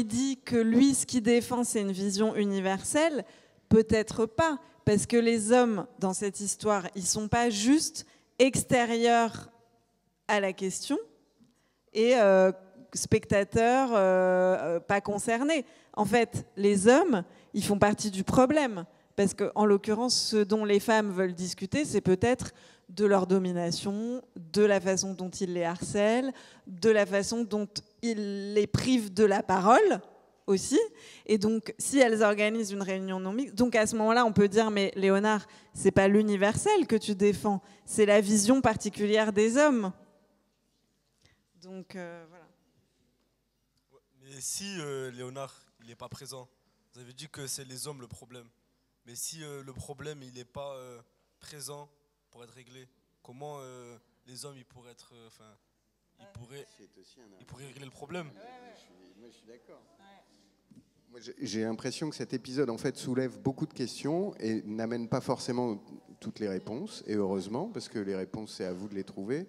dit que lui ce qu'il défend c'est une vision universelle, Peut-être pas, parce que les hommes dans cette histoire, ils sont pas juste extérieurs à la question et spectateurs pas concernés. En fait, les hommes, ils font partie du problème, parce qu'en l'occurrence, ce dont les femmes veulent discuter, c'est peut-être de leur domination, de la façon dont ils les harcèlent, de la façon dont ils les privent de la parole aussi. Et donc, si elles organisent une réunion non mixte, donc à ce moment-là, on peut dire, mais Léonard, c'est pas l'universel que tu défends, c'est la vision particulière des hommes. Donc, voilà. Mais si Léonard, il n'est pas présent, vous avez dit que c'est les hommes le problème. Mais si le problème, il n'est pas présent pour être réglé, comment les hommes, ils pourraient être... ils pourraient régler le problème. Moi, je suis d'accord. J'ai l'impression que cet épisode en fait soulève beaucoup de questions et n'amène pas forcément toutes les réponses, et heureusement, parce que les réponses, c'est à vous de les trouver.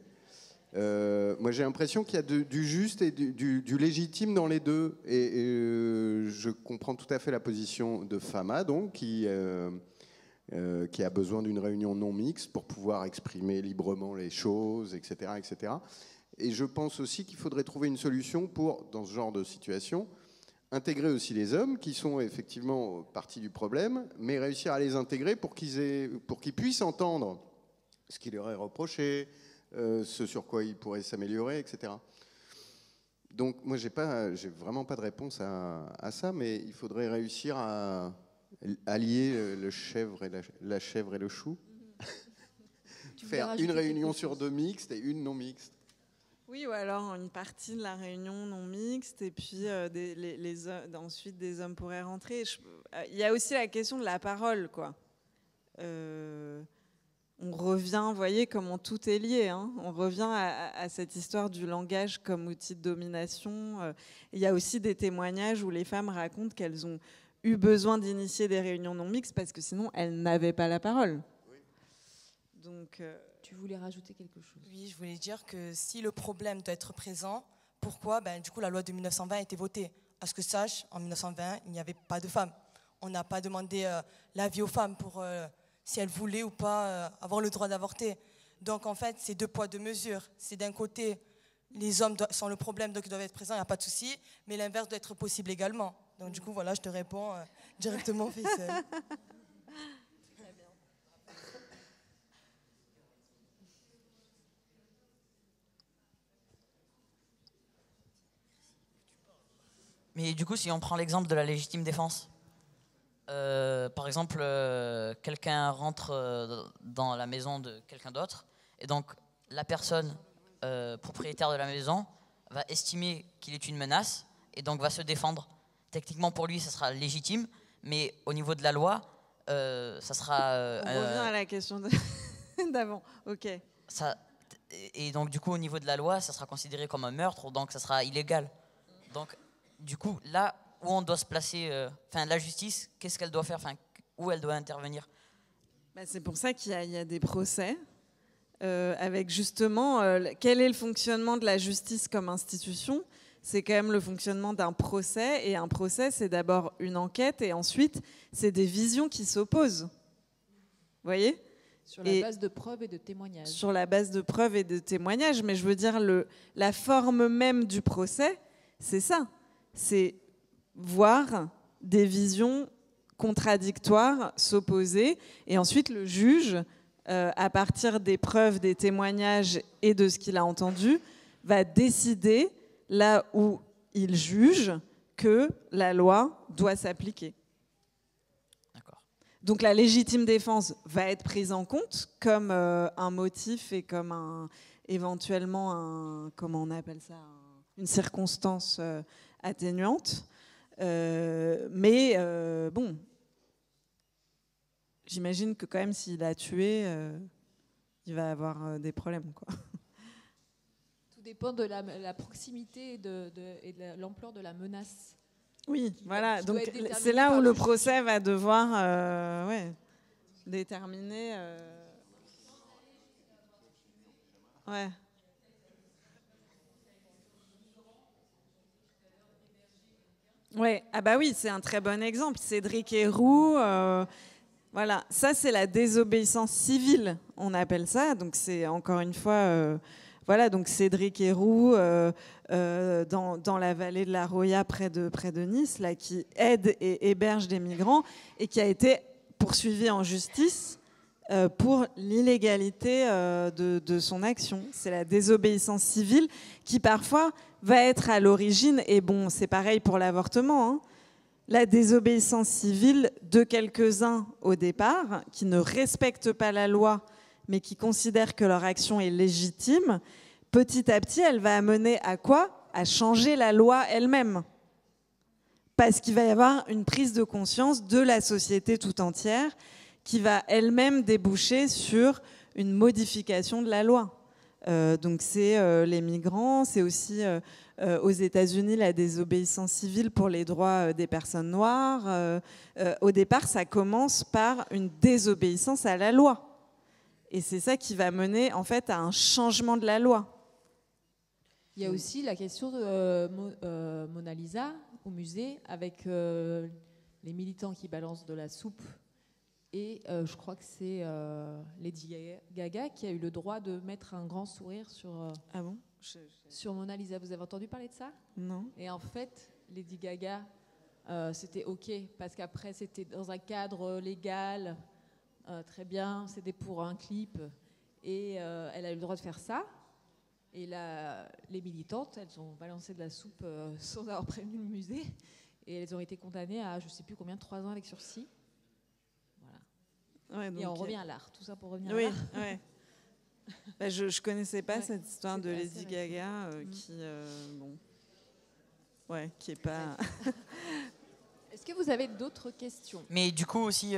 Moi, j'ai l'impression qu'il y a du juste et du légitime dans les deux. Et je comprends tout à fait la position de Fama, donc, qui a besoin d'une réunion non mixte pour pouvoir exprimer librement les choses, etc., etc. Et je pense aussi qu'il faudrait trouver une solution pour, dans ce genre de situation, intégrer aussi les hommes qui sont effectivement partie du problème, mais réussir à les intégrer pour qu'ils puissent entendre ce qui leur est reproché, ce sur quoi ils pourraient s'améliorer, etc. Donc moi, j'ai vraiment pas de réponse à ça, mais il faudrait réussir à allier la chèvre et le chou. Faire une réunion sur deux mixtes et une non mixte. Oui, ou alors une partie de la réunion non mixte, et puis ensuite des hommes pourraient rentrer. Il y a aussi la question de la parole, quoi. On revient, vous voyez comment tout est lié, hein. On revient à cette histoire du langage comme outil de domination. Il y a aussi des témoignages où les femmes racontent qu'elles ont eu besoin d'initier des réunions non mixtes parce que sinon elles n'avaient pas la parole. Oui. Donc, tu voulais rajouter quelque chose? Oui, je voulais dire que si le problème doit être présent, pourquoi du coup la loi de 1920 a été votée? À ce que je sache, en 1920, il n'y avait pas de femmes. On n'a pas demandé l'avis aux femmes pour si elles voulaient ou pas avoir le droit d'avorter. Donc en fait, c'est deux poids, deux mesures. C'est d'un côté, les hommes sont le problème, donc ils doivent être présents, il n'y a pas de souci, mais l'inverse doit être possible également. Donc du coup, voilà, je te réponds directement, Faisal. Mais du coup, si on prend l'exemple de la légitime défense, par exemple, quelqu'un rentre dans la maison de quelqu'un d'autre, et donc la personne propriétaire de la maison va estimer qu'il est une menace, et donc va se défendre. Techniquement, pour lui, ça sera légitime, mais au niveau de la loi, ça sera... on revient à la question d'avant, ok. Et donc, du coup, au niveau de la loi, ça sera considéré comme un meurtre, donc ça sera illégal. Donc, du coup, là où on doit se placer, la justice, qu'est-ce qu'elle doit faire, où elle doit intervenir? C'est pour ça qu'il y a des procès, avec justement, quel est le fonctionnement de la justice comme institution? C'est quand même le fonctionnement d'un procès, et un procès, c'est d'abord une enquête, et ensuite, c'est des visions qui s'opposent. Vous voyez? Sur la base de preuves et de témoignages. Sur la base de preuves et de témoignages, mais je veux dire, la forme même du procès, c'est ça. C'est voir des visions contradictoires s'opposer, et ensuite le juge, à partir des preuves, des témoignages et de ce qu'il a entendu, va décider là où il juge que la loi doit s'appliquer. Donc la légitime défense va être prise en compte comme un motif et comme éventuellement comment on appelle ça, une circonstance atténuante. Mais bon, j'imagine que quand même s'il a tué, il va avoir des problèmes, quoi. Tout dépend de la proximité et de l'ampleur de la menace. Oui, voilà. Donc c'est là où le procès va devoir déterminer. Ouais. Ouais, ah bah oui, c'est un très bon exemple. Cédric Héroux, voilà, ça c'est la désobéissance civile, on appelle ça. Donc c'est encore une fois, voilà, donc Cédric Héroux dans la vallée de la Roya près de Nice, là, qui aide et héberge des migrants et qui a été poursuivi en justice pour l'illégalité de son action. C'est la désobéissance civile qui parfois va être à l'origine, et bon, c'est pareil pour l'avortement, hein, la désobéissance civile de quelques-uns au départ, qui ne respectent pas la loi, mais qui considèrent que leur action est légitime. Petit à petit, elle va amener à quoi ? À changer la loi elle-même. Parce qu'il va y avoir une prise de conscience de la société tout entière qui va elle-même déboucher sur une modification de la loi. Donc c'est les migrants, c'est aussi aux États-Unis la désobéissance civile pour les droits des personnes noires. Au départ, ça commence par une désobéissance à la loi. Et c'est ça qui va mener en fait à un changement de la loi. Il y a aussi la question de Mona Lisa au musée avec les militants qui balancent de la soupe. Et je crois que c'est Lady Gaga qui a eu le droit de mettre un grand sourire sur, ah bon sur Mona Lisa. Vous avez entendu parler de ça ? Non. Et en fait, Lady Gaga, c'était OK, parce qu'après, c'était dans un cadre légal, très bien, c'était pour un clip. Et elle a eu le droit de faire ça. Et là, les militantes, elles ont balancé de la soupe sans avoir prévenu le musée. Et elles ont été condamnées à, je ne sais plus combien, 3 ans avec sursis. Ouais, donc, et on revient à l'art, tout ça pour revenir oui, à l'art. Ouais. Bah, je connaissais pas cette histoire de assez Lady récent. Gaga qui, bon, ouais, qui est pas. Est-ce que vous avez d'autres questions ? Mais du coup aussi,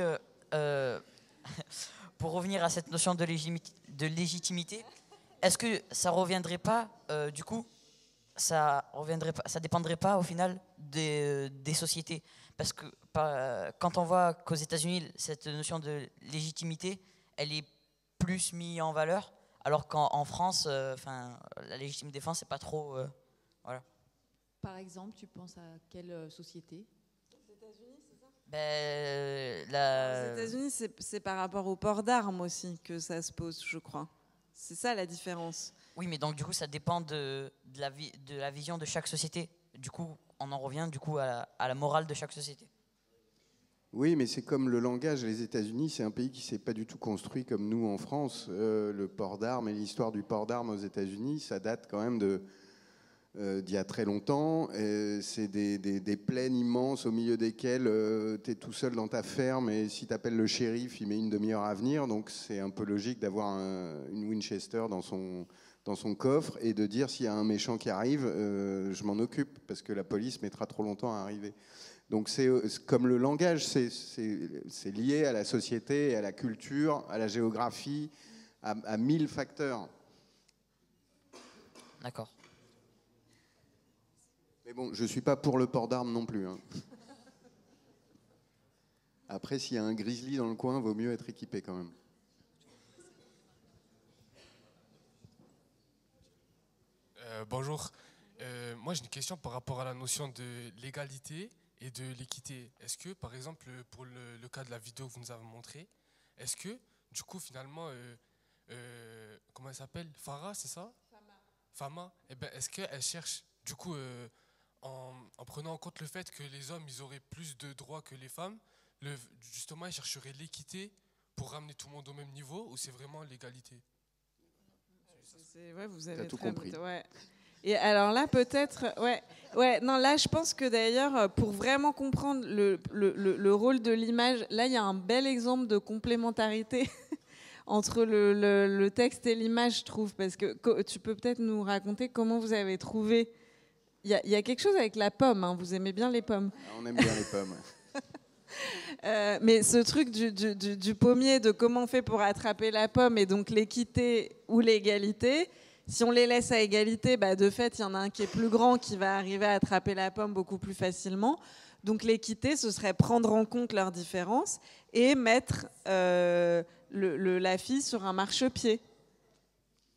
pour revenir à cette notion de légitimité, est-ce que ça reviendrait pas, du coup, ça dépendrait pas au final des sociétés ? Parce que quand on voit qu'aux États-Unis, cette notion de légitimité, elle est plus mise en valeur, alors qu'en France, la légitime défense, c'est pas trop. Voilà. Par exemple, tu penses à quelle société ? Aux États-Unis, c'est ça ? Aux États-Unis, c'est par rapport au port d'armes aussi que ça se pose, je crois. C'est ça la différence. Oui, mais donc du coup, ça dépend de la vision de chaque société. Du coup, on en revient du coup à la morale de chaque société. Oui, mais c'est comme le langage. Les États-Unis, c'est un pays qui ne s'est pas du tout construit comme nous en France. Le port d'armes et l'histoire du port d'armes aux États-Unis, ça date quand même d'il y a très longtemps. C'est des plaines immenses au milieu desquelles tu es tout seul dans ta ferme et si tu appelles le shérif, il met une demi-heure à venir. Donc c'est un peu logique d'avoir une Winchester dans son coffre et de dire s'il y a un méchant qui arrive, je m'en occupe parce que la police mettra trop longtemps à arriver. Donc c'est comme le langage, c'est lié à la société, à la culture, à la géographie, à 1000 facteurs. D'accord. Mais bon, je ne suis pas pour le port d'armes non plus. Hein. Après, s'il y a un grizzly dans le coin, vaut mieux être équipé quand même. Bonjour. Moi, j'ai une question par rapport à la notion de l'égalité et de l'équité. Est-ce que, par exemple, pour le cas de la vidéo que vous nous avez montrée, est-ce que, du coup, finalement, comment elle s'appelle ? Farah, c'est ça ? Fama. Eh ben, est-ce qu'elle cherche, du coup, en prenant en compte le fait que les hommes, ils auraient plus de droits que les femmes, justement, elle chercherait l'équité pour ramener tout le monde au même niveau, ou c'est vraiment l'égalité ? Ouais, vous avez tout compris. Ouais. Et alors là, peut-être, non, là, je pense que d'ailleurs, pour vraiment comprendre le rôle de l'image, là, il y a un bel exemple de complémentarité entre le texte et l'image, je trouve, parce que tu peux peut-être nous raconter comment vous avez trouvé. Il y a quelque chose avec la pomme, hein, vous aimez bien les pommes. On aime bien les pommes. Mais ce truc du pommier, de comment on fait pour attraper la pomme, et donc l'équité ou l'égalité, si on les laisse à égalité, de fait, il y en a un qui est plus grand qui va arriver à attraper la pomme beaucoup plus facilement. Donc l'équité, ce serait prendre en compte leurs différences et mettre la fille sur un marchepied.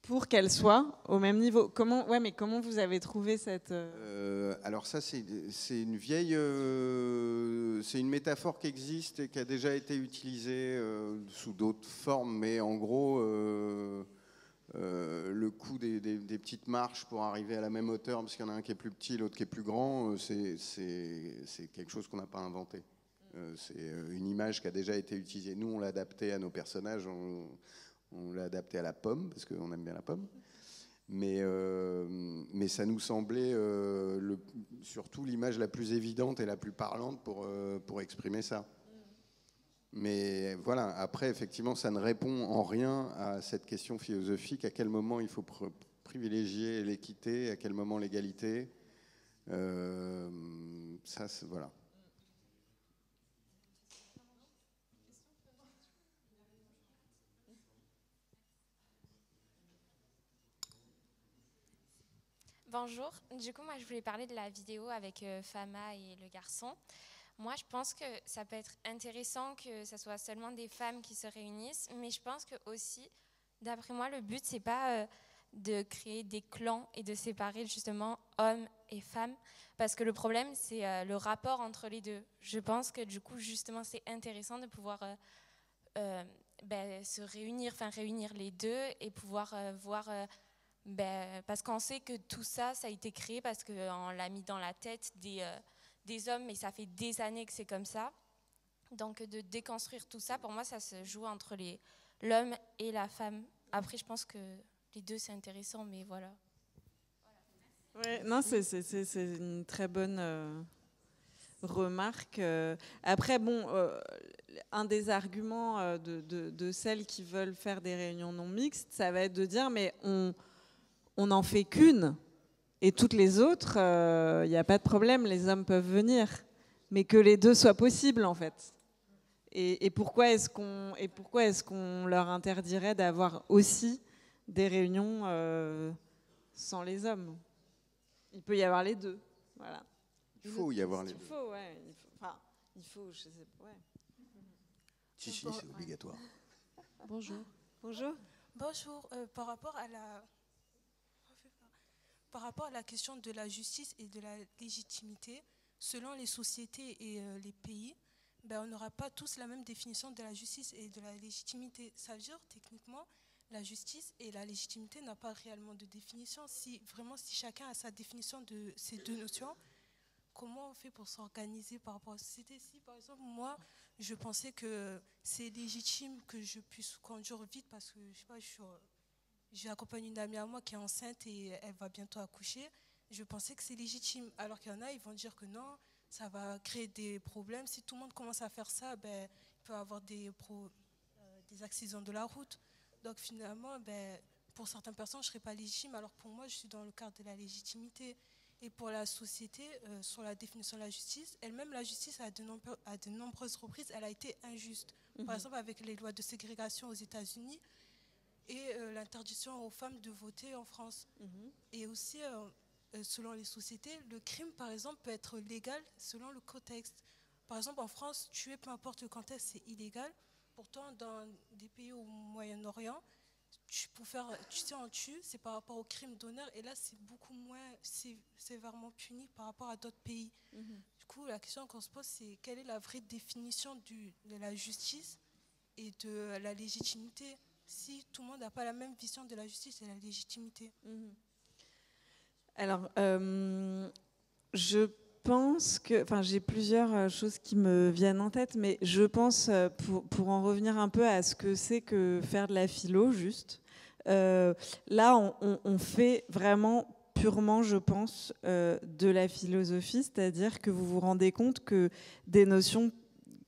pour qu'elle soit au même niveau. Comment vous avez trouvé cette... Alors ça, c'est une vieille... c'est une métaphore qui existe et qui a déjà été utilisée sous d'autres formes, mais en gros, le coût des petites marches pour arriver à la même hauteur, parce qu'il y en a un qui est plus petit, l'autre qui est plus grand, c'est quelque chose qu'on n'a pas inventé. C'est une image qui a déjà été utilisée. Nous, on l'a adaptée à nos personnages, on l'a adapté à la pomme, parce qu'on aime bien la pomme. Mais ça nous semblait surtout l'image la plus évidente et la plus parlante pour exprimer ça. Mais voilà, après, effectivement, ça ne répond en rien à cette question philosophique. À quel moment il faut privilégier l'équité, à quel moment l'égalité. Ça, voilà. Bonjour, du coup moi je voulais parler de la vidéo avec Fama et le garçon. Moi je pense que ça peut être intéressant que ce soit seulement des femmes qui se réunissent, mais je pense que aussi, d'après moi, le but c'est pas de créer des clans et de séparer justement hommes et femmes, parce que le problème c'est le rapport entre les deux. Je pense que du coup justement c'est intéressant de pouvoir se réunir les deux et pouvoir voir... parce qu'on sait que tout ça, ça a été créé parce qu'on l'a mis dans la tête des hommes, mais ça fait des années que c'est comme ça. Donc de déconstruire tout ça, pour moi, ça se joue entre l'homme et la femme. Après, je pense que les deux, c'est intéressant, mais voilà. Ouais, non, c'est une très bonne remarque. Après, bon, un des arguments de celles qui veulent faire des réunions non mixtes, ça va être de dire, mais on n'en fait qu'une, et toutes les autres, il n'y a pas de problème, les hommes peuvent venir, mais que les deux soient possibles, en fait. Et pourquoi est-ce qu'on leur interdirait d'avoir aussi des réunions sans les hommes? Il peut y avoir les deux, voilà. Il faut y avoir les deux. Il faut, ouais. Il faut, je sais pas, ouais. Si, c'est obligatoire. Bonjour. Bonjour. Bonjour, par rapport à la question de la justice et de la légitimité, selon les sociétés et les pays, on n'aura pas tous la même définition de la justice et de la légitimité. Ça veut dire, techniquement, la justice et la légitimité n'ont pas réellement de définition. Si chacun a sa définition de ces deux notions, comment on fait pour s'organiser par rapport à la société? Si, par exemple, moi, je pensais que c'est légitime que je puisse conduire vite parce que, je sais pas, j'ai accompagné une amie à moi qui est enceinte et elle va bientôt accoucher. Je pensais que c'est légitime. Alors qu'il y en a, ils vont dire que non, ça va créer des problèmes. Si tout le monde commence à faire ça, il peut y avoir des accidents de la route. Donc finalement, pour certaines personnes, je ne serais pas légitime. Alors pour moi, je suis dans le cadre de la légitimité. Et pour la société, sur la définition de la justice, elle-même, la justice, à de nombreuses reprises, elle a été injuste. Par exemple, avec les lois de ségrégation aux États-Unis, et l'interdiction aux femmes de voter en France. Et aussi, selon les sociétés, le crime, par exemple, peut être légal selon le contexte. Par exemple, en France, tuer, peu importe le contexte, c'est illégal. Pourtant, dans des pays au Moyen-Orient, on tue, c'est par rapport au crime d'honneur. Et là, c'est beaucoup moins sévèrement puni par rapport à d'autres pays. Du coup, la question qu'on se pose, c'est quelle est la vraie définition de la justice et de la légitimité, si tout le monde n'a pas la même vision de la justice et de la légitimité. Alors, je pense que... Enfin, j'ai plusieurs choses qui me viennent en tête, mais je pense, pour en revenir un peu à ce que c'est que faire de la philo, juste, là, on fait vraiment purement, je pense, de la philosophie, c'est-à-dire que vous vous rendez compte que des notions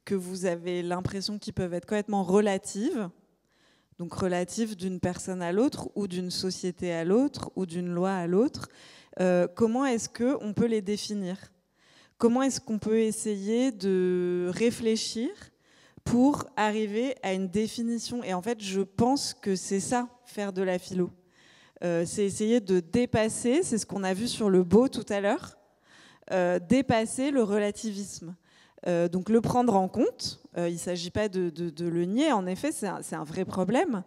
que vous avez l'impression qu'ils peuvent être complètement relatives, donc relatives d'une personne à l'autre, ou d'une société à l'autre, ou d'une loi à l'autre, comment est-ce qu'on peut les définir? Comment est-ce qu'on peut essayer de réfléchir pour arriver à une définition? Et en fait, je pense que c'est ça, faire de la philo. C'est essayer de dépasser, c'est ce qu'on a vu sur le beau tout à l'heure, dépasser le relativisme. Donc le prendre en compte, il ne s'agit pas de le nier, en effet c'est un vrai problème,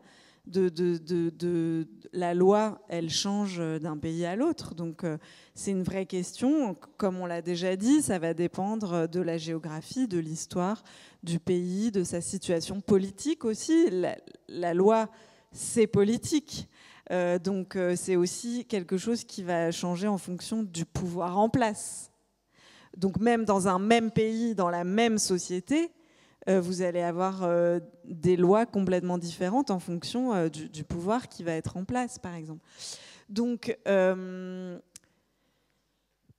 la loi, elle change d'un pays à l'autre. Donc c'est une vraie question. Comme on l'a déjà dit, ça va dépendre de la géographie, de l'histoire du pays, de sa situation politique aussi. La loi, c'est politique. Donc c'est aussi quelque chose qui va changer en fonction du pouvoir en place. Donc même dans un même pays, dans la même société, vous allez avoir des lois complètement différentes en fonction du pouvoir qui va être en place, par exemple. Donc,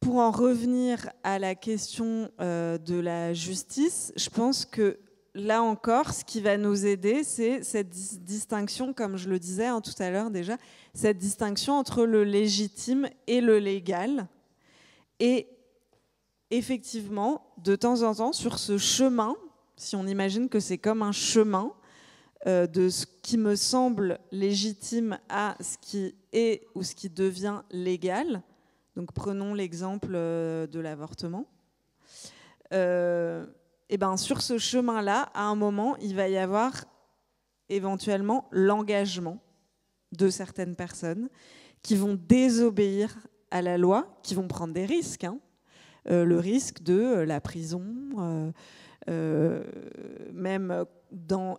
pour en revenir à la question de la justice, je pense que là encore, ce qui va nous aider, c'est cette distinction, comme je le disais tout à l'heure déjà, cette distinction entre le légitime et le légal. Et effectivement, de temps en temps, sur ce chemin, si on imagine que c'est comme un chemin de ce qui me semble légitime à ce qui est ou ce qui devient légal, donc prenons l'exemple de l'avortement, et ben sur ce chemin-là, à un moment, il va y avoir éventuellement l'engagement de certaines personnes qui vont désobéir à la loi, qui vont prendre des risques, le risque de la prison, même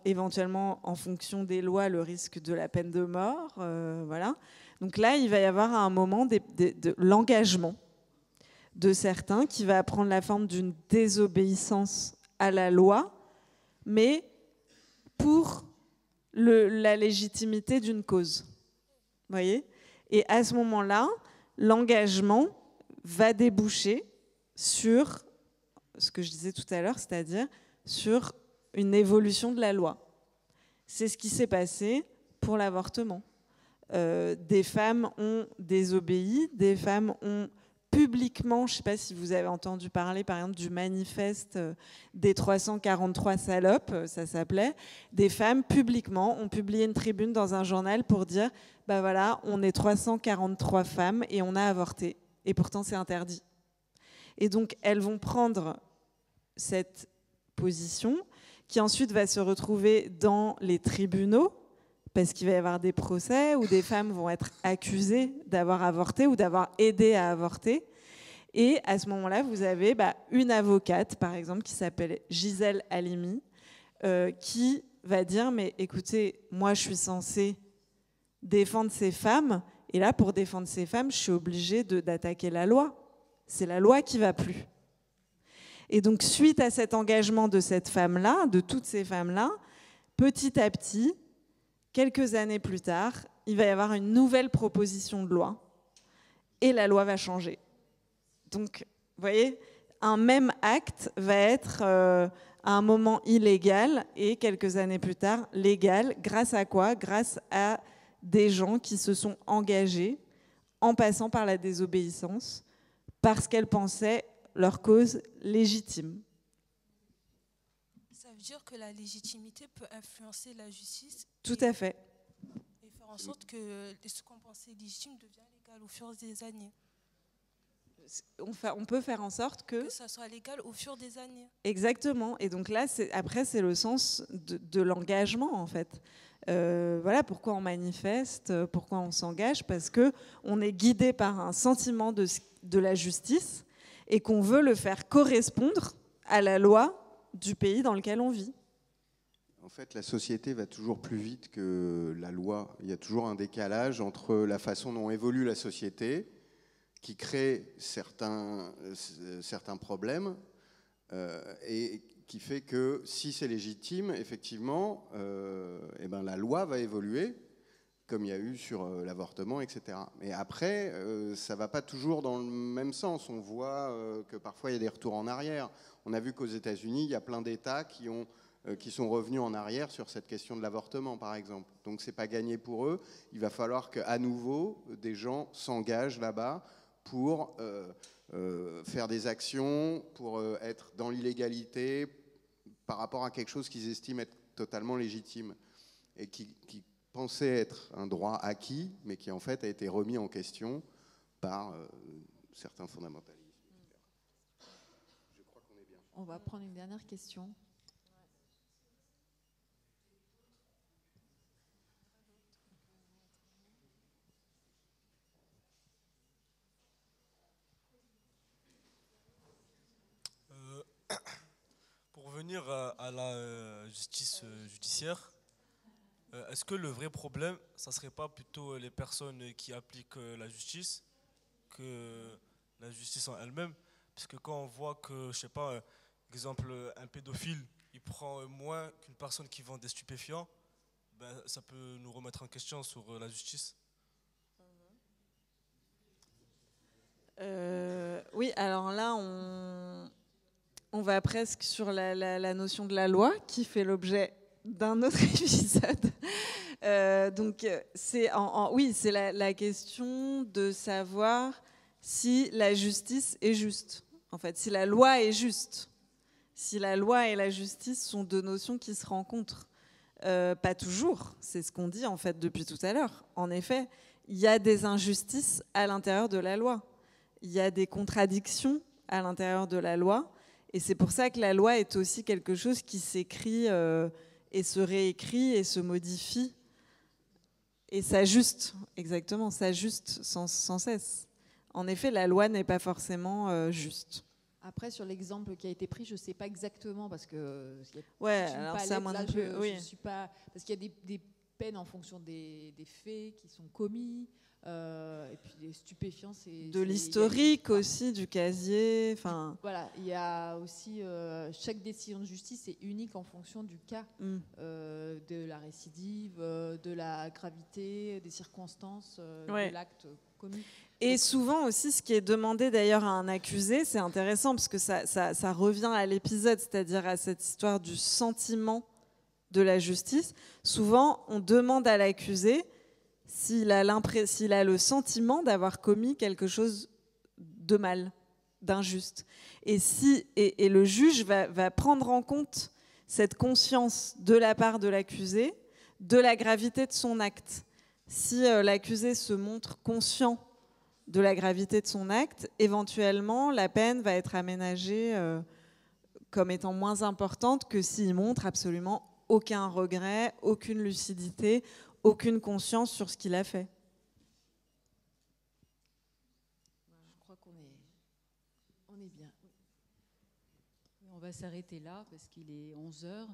éventuellement en fonction des lois, le risque de la peine de mort. Voilà. Donc là, il va y avoir à un moment de l'engagement de certains qui va prendre la forme d'une désobéissance à la loi, mais pour la légitimité d'une cause. Vous voyez ? Et à ce moment-là, l'engagement va déboucher sur ce que je disais tout à l'heure, c'est-à-dire sur une évolution de la loi. C'est ce qui s'est passé pour l'avortement. Des femmes ont désobéi, des femmes ont publiquement, je ne sais pas si vous avez entendu parler par exemple du manifeste des 343 salopes, ça s'appelait, des femmes publiquement ont publié une tribune dans un journal pour dire, ben voilà, on est 343 femmes et on a avorté, et pourtant c'est interdit. Et donc elles vont prendre cette position qui ensuite va se retrouver dans les tribunaux parce qu'il va y avoir des procès où des femmes vont être accusées d'avoir avorté ou d'avoir aidé à avorter. Et à ce moment-là, vous avez une avocate, par exemple, qui s'appelle Gisèle Halimi, qui va dire, mais écoutez, moi je suis censée défendre ces femmes, et là, pour défendre ces femmes, je suis obligée d'attaquer la loi. C'est la loi qui ne va plus. Et donc, suite à cet engagement de cette femme-là, de toutes ces femmes-là, petit à petit, quelques années plus tard, il va y avoir une nouvelle proposition de loi et la loi va changer. Donc, vous voyez, un même acte va être à un moment illégal et quelques années plus tard légal. Grâce à quoi ? Grâce à des gens qui se sont engagés en passant par la désobéissance parce qu'elles pensaient leur cause légitime. Ça veut dire que la légitimité peut influencer la justice. Tout à fait. Et faire en sorte que ce qu'on pensait légitime devient légal au fur des années. On peut faire en sorte que ça soit légal au fur des années. Exactement. Et donc là, après, c'est le sens de l'engagement, en fait. Voilà pourquoi on manifeste, pourquoi on s'engage, parce qu'on est guidé par un sentiment de la justice et qu'on veut le faire correspondre à la loi du pays dans lequel on vit. En fait, la société va toujours plus vite que la loi. Il y a toujours un décalage entre la façon dont évolue la société, qui crée certains problèmes, et qui fait que si c'est légitime, effectivement, la loi va évoluer, comme il y a eu sur l'avortement, etc. Mais après, ça ne va pas toujours dans le même sens. On voit que parfois il y a des retours en arrière. On a vu qu'aux États-Unis, il y a plein d'États qui sont revenus en arrière sur cette question de l'avortement, par exemple. Donc ce n'est pas gagné pour eux. Il va falloir qu'à nouveau, des gens s'engagent là-bas pour faire des actions, pour être dans l'illégalité par rapport à quelque chose qu'ils estiment être totalement légitime et qui pensait être un droit acquis, mais qui en fait a été remis en question par certains fondamentalistes. Je crois qu'on est bien. On va prendre une dernière question. revenir à la justice judiciaire, est-ce que le vrai problème, ça serait pas plutôt les personnes qui appliquent la justice que la justice en elle-même? Parce que quand on voit que, je sais pas, exemple, un pédophile, il prend moins qu'une personne qui vend des stupéfiants, ben, ça peut nous remettre en question sur la justice. Oui, alors là, on va presque sur la notion de la loi qui fait l'objet d'un autre épisode. Donc, oui, c'est la question de savoir si la justice est juste. En fait, si la loi est juste. Si la loi et la justice sont deux notions qui se rencontrent. Pas toujours, c'est ce qu'on dit en fait depuis tout à l'heure. En effet, il y a des injustices à l'intérieur de la loi. Il y a des contradictions à l'intérieur de la loi. Et c'est pour ça que la loi est aussi quelque chose qui s'écrit et se réécrit et se modifie. Et s'ajuste, exactement, s'ajuste sans cesse. En effet, la loi n'est pas forcément juste. Après, sur l'exemple qui a été pris, je ne sais pas exactement parce que ouais, alors ça, moi non plus. Oui. Je suis pas, parce qu'il y a des peines en fonction des faits qui sont commis. Et puis les stupéfiants, c'est de l'historique aussi du casier. Enfin. Voilà, il y a aussi chaque décision de justice est unique en fonction du cas, de la récidive, de la gravité, des circonstances de l'acte commis. Et souvent aussi, ce qui est demandé d'ailleurs à un accusé, c'est intéressant parce que ça revient à l'épisode, c'est-à-dire à cette histoire du sentiment de la justice. Souvent, on demande à l'accusé s'il a le sentiment d'avoir commis quelque chose de mal, d'injuste. Et le juge va prendre en compte cette conscience de la part de l'accusé de la gravité de son acte. Si l'accusé se montre conscient de la gravité de son acte, éventuellement, la peine va être aménagée comme étant moins importante que s'il montre absolument aucun regret, aucune lucidité, aucune conscience sur ce qu'il a fait. Je crois qu'on est bien. On va s'arrêter là parce qu'il est 11h.